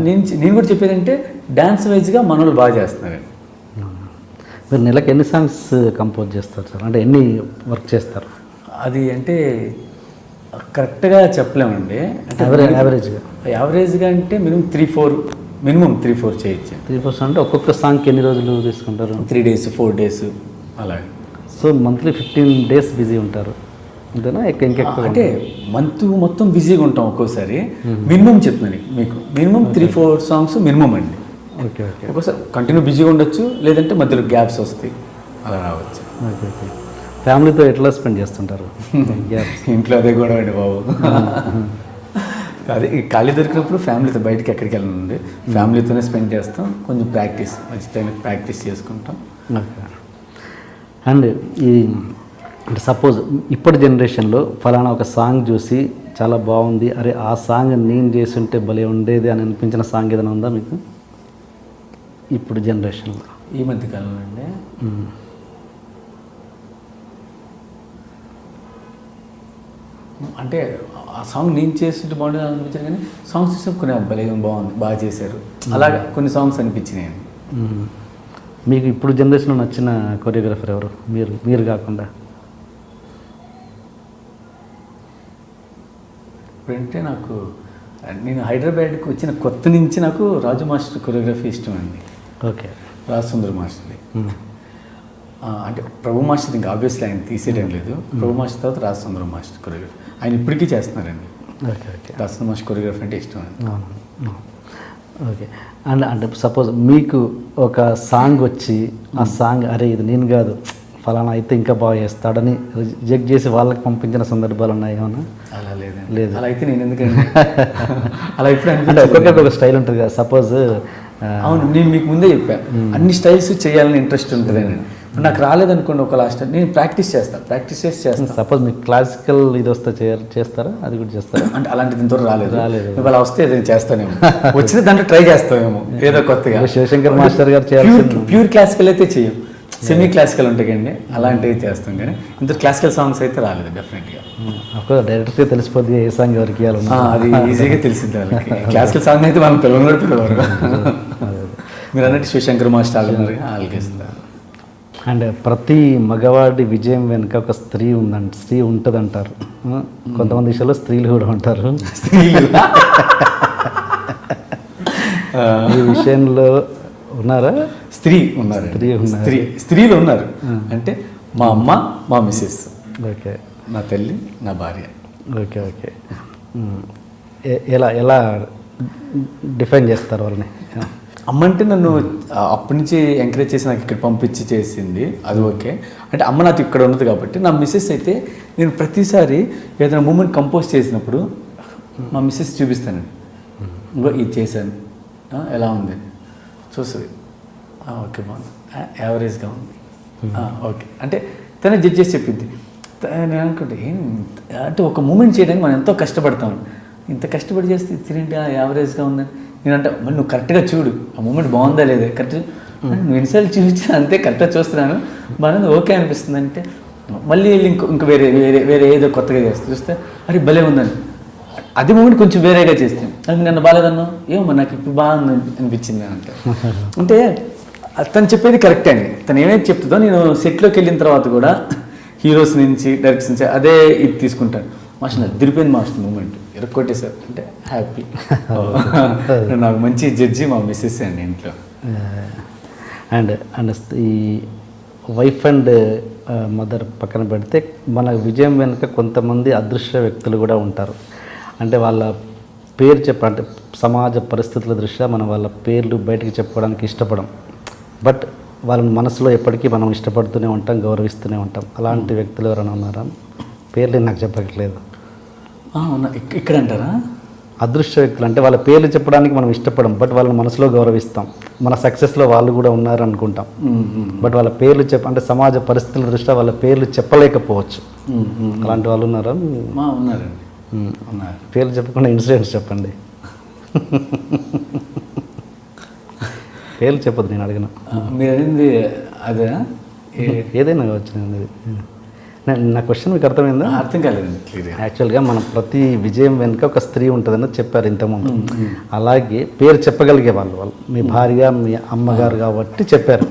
నేను కూడా చెప్పేదంటే డ్యాన్స్ వైజ్గా మన వాళ్ళు బాగా చేస్తున్నారండి. మీరు నెలకు ఎన్ని సాంగ్స్ కంపోజ్ చేస్తారు సార్, అంటే ఎన్ని వర్క్ చేస్తారు? అది అంటే కరెక్ట్గా చెప్పలేమండి, అంటే యావరేజ్గా అంటే మినిమం 3-4 చేయొచ్చు. 3-4 అంటే ఒక్కొక్క సాంగ్కి ఎన్ని రోజులు తీసుకుంటారు? 3 days 4 days అలాగే. సో మంత్లీ 15 days బిజీ ఉంటారు అంతేనా? ఇంకెక్కువ అంటే మంత్ మొత్తం బిజీగా ఉంటాం. ఒక్కోసారి మినిమం చెప్తున్నాను మీకు, మినిమం 3-4 songs మినిమం అండి. ఓకే. ఒక్కోసారి కంటిన్యూ బిజీగా ఉండొచ్చు, లేదంటే మధ్యలో గ్యాప్స్ వస్తాయి, అలా రావచ్చు. ఓకే. ఫ్యామిలీతో ఎట్లా స్పెండ్ చేస్తుంటారు? ఇంట్లో అదే గొడవ అండి బాబు. అదే ఖాళీ దొరికినప్పుడు ఫ్యామిలీతో బయటకి ఎక్కడికి వెళ్ళండి, ఫ్యామిలీతోనే స్పెండ్ చేస్తాం. కొంచెం మంచి టైం ప్రాక్టీస్ చేసుకుంటాం. ఓకే. అండ్ ఈ అంటే సపోజ్ ఇప్పటి జనరేషన్లో ఫలానా ఒక సాంగ్ చూసి చాలా బాగుంది, అరే ఆ సాంగ్ నేను చేస్తుంటే భలే ఉండేది అని అనిపించిన సాంగ్ ఏదైనా ఉందా మీకు ఇప్పుడు జనరేషన్లో? ఈ మధ్య కాలంలో అండి అంటే ఆ సాంగ్ నేను చేస్తుంటే బాగుండేది అనిపించాను, కానీ సాంగ్స్ చూసే కొన్ని భలే బాగుంది, బాగా చేశారు, అలాగా కొన్ని సాంగ్స్ అనిపించినాయండి. మీకు ఇప్పుడు జనరేషన్లో నచ్చిన కొరియోగ్రాఫర్ ఎవరు మీరు కాకుండా? ఇప్పుడంటే నేను హైదరాబాద్కి వచ్చిన కొత్త నుంచి నాకు రాజు మాస్టర్ కొరియోగ్రఫీ ఇష్టం అండి. ఓకే. రాజ్ సుందర్ మాస్టర్ది. అంటే ప్రభు మాస్టర్ ఇంకా ఆబ్వియస్లీ ఆయన తీసేయడం లేదు. ప్రభు మాస్టర్ తర్వాత రాజ్ సుందర్ మాస్టర్ కొరియోగ్రఫీ ఆయన ఇప్పటికీ చేస్తున్నారండి. Okay okay. Raj Sundar master choreography అంటే ఇష్టం అండి. ఓకే. అండ్ అంటే సపోజ్ మీకు ఒక సాంగ్ వచ్చి ఆ సాంగ్ అరే ఇది నేను కాదు ఫలానా అయితే ఇంకా బాగా చేస్తాడని రిజెక్ట్ చేసి వాళ్ళకి పంపించిన సందర్భాలు ఉన్నాయి ఏమన్నా? అలా లేదండి. లేదు. అలా అయితే నేను ఎందుకంటే అలా ఇప్పుడు అంటే ఒక్కొక్కరికి ఒక స్టైల్ ఉంటుంది కదా. సపోజ్ అవును, నేను మీకు ముందే చెప్పాను అన్ని స్టైల్స్ చేయాలని ఇంట్రెస్ట్ ఉంటుంది అని. ఇప్పుడు నాకు రాలేదనుకోండి ఒక లాస్ట్ నేను ప్రాక్టీస్ చేస్తాను. సపోజ్ మీకు క్లాసికల్ ఇది వస్తే చేస్తారా? అది కూడా చేస్తారా? అంటే అలాంటిది ఇంతవరకు రాలేదు. అలా వస్తే ఏదైనా చేస్తానేమో, వచ్చిన దాంట్లో ట్రై చేస్తామేమో ఏదో కొత్తగా. శివశంకర్ మాస్టర్ గారు చేయాల్సింది ప్యూర్ క్లాసికల్ అయితే చేయం, సెమీ క్లాసికల్ ఉంటాయండి, అలాంటివి చేస్తాం. కానీ ఇంత క్లాసికల్ సాంగ్స్ అయితే రాలేదు డెఫినెట్గా. అఫ్కోర్స్ డైరెక్ట్గా తెలిసిపోద్ది ఏ సాంగ్ ఎవరికి ఇవ్వాలి. అది ఈజీగా తెలిసింది వాళ్ళకి. క్లాసికల్ సాంగ్ అయితే మనం పిల్లలు కూడా పిల్లవారు. మీరు అన్నట్టు శివశంకర్ మాస్టర్ ఆలకిస్తారు. అండ్ ప్రతి మగవాడి విజయం వెనుక ఒక స్త్రీ ఉంటుంది అంటారు. కొంతమంది విషయాల్లో స్త్రీలు కూడా ఉంటారు. ఈ విషయంలో ఉన్నారా? స్త్రీలు ఉన్నారు అంటే మా అమ్మ, మా మిస్సెస్, ఓకే, నా తల్లి, నా భార్య. Okay okay. ఎలా డిఫైన్ చేస్తారు వాళ్ళని? అమ్మ అంటే నన్ను అప్పటి నుంచి ఎంకరేజ్ చేసి నాకు ఇక్కడ పంపించి చేసింది, అది ఓకే. అంటే అమ్మ నాకు ఇక్కడ ఉన్నది కాబట్టి. నా మిస్సెస్ అయితే నేను ప్రతిసారి ఏదైనా మూమెంట్ కంపోజ్ చేసినప్పుడు మా మిస్సెస్ చూపిస్తానండి, ఇంకో ఇది చేశాను ఎలా ఉంది చూస్తుంది, ఓకే బాగుంది, యావరేజ్గా ఉంది, ఓకే అంటే తనే జడ్జ్ చేసి చెప్పింది. నేను అనుకుంటే అంటే ఒక మూమెంట్ చేయడానికి మనం ఎంతో కష్టపడతాం, ఇంత కష్టపడి చేస్తే తిరిగి యావరేజ్గా ఉందని నేను అంటే మళ్ళీ నువ్వు కరెక్ట్గా చూడు ఆ మూమెంట్ బాగుందా లేదా కరెక్ట్ నువ్వు ఎన్నిసార్లు చూపించా అంతే కరెక్ట్గా చూస్తున్నాను బాగుంది ఓకే అనిపిస్తుంది అంటే మళ్ళీ వెళ్ళి ఇంక వేరే ఏదో కొత్తగా చూస్తే అరే భలే ఉందని అది మూమెంట్ కొంచెం వేరేగా చేస్తే అది నన్ను బాగాలేదన్నా ఏమో నాకు ఇప్పుడు బాగుంది అనిపించింది అంటే తను చెప్పేది కరెక్టే అండి. తను ఏమైతే చెప్తుందో నేను సెట్లోకి వెళ్ళిన తర్వాత కూడా హీరోస్ నుంచి డైరెక్టర్స్ నుంచి అదే ఇది తీసుకుంటాను. మాస్టర్ అదిరిపోయింది మాస్టర్ మూమెంట్ ఎరక్కొట్టేసారు అంటే హ్యాపీ. నాకు మంచి జడ్జి మా మిస్సెస్ అండి ఇంట్లో. అండ్ ఈ వైఫ్ అండ్ మదర్ పక్కన పెడితే మన విజయం వెనుక కొంతమంది అదృశ్య వ్యక్తులు కూడా ఉంటారు. అంటే వాళ్ళ పేరు అంటే సమాజ పరిస్థితుల దృష్ట్యా మనం వాళ్ళ పేర్లు బయటకు చెప్పుకోవడానికి ఇష్టపడం, బట్ వాళ్ళని మనసులో ఎప్పటికీ మనం ఇష్టపడుతూనే ఉంటాం, గౌరవిస్తూనే ఉంటాం. అలాంటి వ్యక్తులు ఎవరైనా ఉన్నారా? పేర్లు నాకు చెప్పట్లేదు. ఇక్కడ అంటారా? అదృశ్య వ్యక్తులు అంటే వాళ్ళ పేర్లు చెప్పడానికి మనం ఇష్టపడం, బట్ వాళ్ళని మనసులో గౌరవిస్తాం. మన సక్సెస్లో వాళ్ళు కూడా ఉన్నారు అనుకుంటాం, బట్ వాళ్ళ పేర్లు అంటే సమాజ పరిస్థితుల దృష్ట్యా వాళ్ళ పేర్లు చెప్పలేకపోవచ్చు. అలాంటి వాళ్ళు ఉన్నారా? ఉన్నారండి. పేర్లు చెప్పకుండా ఇన్సిడెంట్స్ చెప్పండి. పేర్లు చెప్పదు, నేను అడిగిన. మీరు అడిగింది అదే ఏదైనా కావచ్చు. నా క్వశ్చన్ మీకు అర్థమైందా? అర్థం కాలేదండి. యాక్చువల్గా మనం ప్రతి విజయం వెనుక ఒక స్త్రీ ఉంటుందని చెప్పారు ఇంతకుముందు. అలాగే పేరు చెప్పగలిగే వాళ్ళు మీ భార్య, మీ అమ్మగారు కాబట్టి చెప్పారు.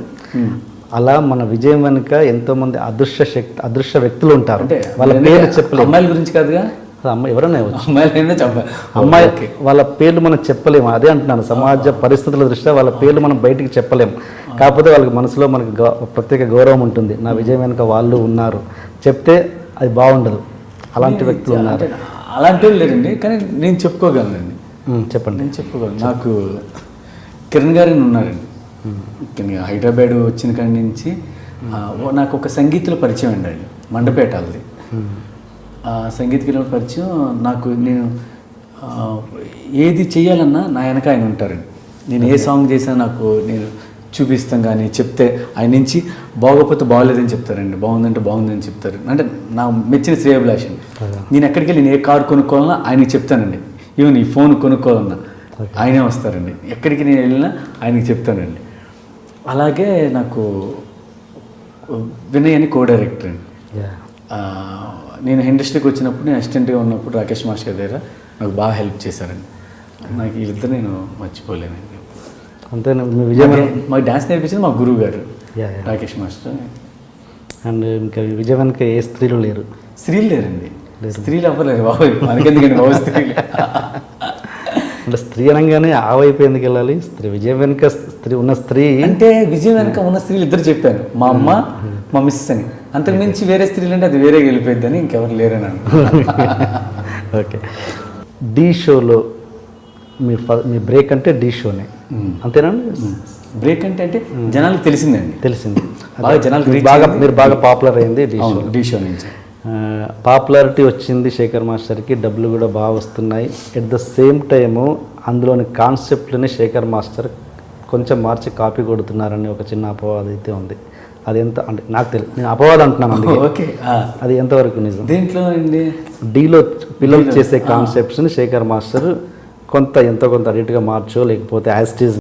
అలా మన విజయం వెనుక ఎంతోమంది అదృశ్య వ్యక్తులు ఉంటారు. వాళ్ళ పేరు చెప్పలేము. అమ్మాయిల గురించి కాదుగా, ఎవరైనా అమ్మాయి వాళ్ళ పేర్లు మనం చెప్పలేము. అదే అంటున్నాను, సమాజ పరిస్థితుల దృష్ట్యా వాళ్ళ పేర్లు మనం బయటికి చెప్పలేము. కాకపోతే వాళ్ళకి మనసులో మనకు ప్రత్యేక గౌరవం ఉంటుంది. నా విజయం వెనుక వాళ్ళు ఉన్నారు చెప్తే అది బాగుండదు. అలాంటి వ్యక్తులు ఉన్నారు. అలాంటి వాళ్ళు లేరండి, కానీ నేను చెప్పుకోగలనండి. చెప్పండి. నేను చెప్పుకోగలను. నాకు కిరణ్ గారు ఉన్నారండి. హైదరాబాద్ వచ్చిన కాడి నుంచి నాకు ఒక సంగీతంలో పరిచయం అండి. ఆయన మండపేట వాళ్ళది. సంగీతకి పరిచయం. నేను ఏది చేయాలన్నా నా వెనక ఆయన ఉంటారండి. నేను ఏ సాంగ్ చేసినా నేను చూపిస్తాం, కానీ చెప్తే ఆయన నుంచి బాగోకపోతే బాగోలేదని చెప్తారండి, బాగుందంటే బాగుందని చెప్తారు. అంటే నా మెచ్చిన శ్రేయభిలాషం. నేను ఎక్కడికి వెళ్ళి నేను ఏ కారు కొనుక్కోవాలన్నా ఆయనకి చెప్తానండి. ఈవెన్ ఈ ఫోన్ కొనుక్కోవాలన్నా ఆయనే వస్తారండి. ఎక్కడికి నేను వెళ్ళినా ఆయనకి చెప్తానండి. అలాగే నాకు వినయ్ అని కో డైరెక్టర్ అండి. నేను ఇండస్ట్రీకి వచ్చినప్పుడు నేను అసిస్టెంట్గా ఉన్నప్పుడు రాకేష్ మాస్టర్ దగ్గర నాకు బాగా హెల్ప్ చేశారండి. నాకు వీళ్ళిద్దరు నేను మర్చిపోలేనండి. అంతేనా మీ విజయ్ మాకు డ్యాన్స్ నేర్పించింది మా గురువు గారు yeah yeah. Rakesh master. And ఇంకా విజయ్ వెనక ఏ స్త్రీలు లేరు. స్త్రీలు లేరండి, స్త్రీలు అవ్వలేదు బాబు, మనకెందుకండి బాబు స్త్రీలు. అంటే స్త్రీ అనగానే ఆ వైపు ఎందుకు వెళ్ళాలి? స్త్రీ విజయ్ వెనుక స్త్రీ ఉన్న స్త్రీ అంటే విజయం వెనక ఉన్న స్త్రీలు ఇద్దరు చెప్పాను, మా అమ్మ మా మిస్సెస్ అని. అంతకు మించి వేరే స్త్రీలు అంటే అది వేరే వెళ్ళిపోయింది అని ఇంకెవరు లేరని. ఓకే. ఢీ షోలో మీ బ్రేక్ అంటే ఢీ షోనే అంతేనా? బ్రేక్ అంటే జనాలకు తెలిసిందండి, తెలిసింది బాగా జనాలకు reach బాగా అయింది. మీరు బాగా పాపులర్ అయింది ఢీ షో. ఢీ షో నుంచి పాపులారిటీ వచ్చింది శేఖర్ మాస్టర్కి, డబ్బులు కూడా బాగా వస్తున్నాయి. ఎట్ ద సేమ్ టైము అందులోని కాన్సెప్ట్ని శేఖర్ మాస్టర్ కొంచెం మార్చి కాపీ కొడుతున్నారని ఒక చిన్న అపవాదం అయితే ఉంది. అది ఎంత అంటే నాకు తెలియదు, నేను అపవాదం అంటున్నాను అందుకే. ఓకే, అది ఎంతవరకు నిజం? దేంట్లో అండి? డీలో పిల్లలు చేసే కాన్సెప్ట్స్ని శేఖర్ మాస్టర్ ఎంతో కొంత అడిట్గా మార్చో లేకపోతే యాజ్ ఇట్ ఈజ్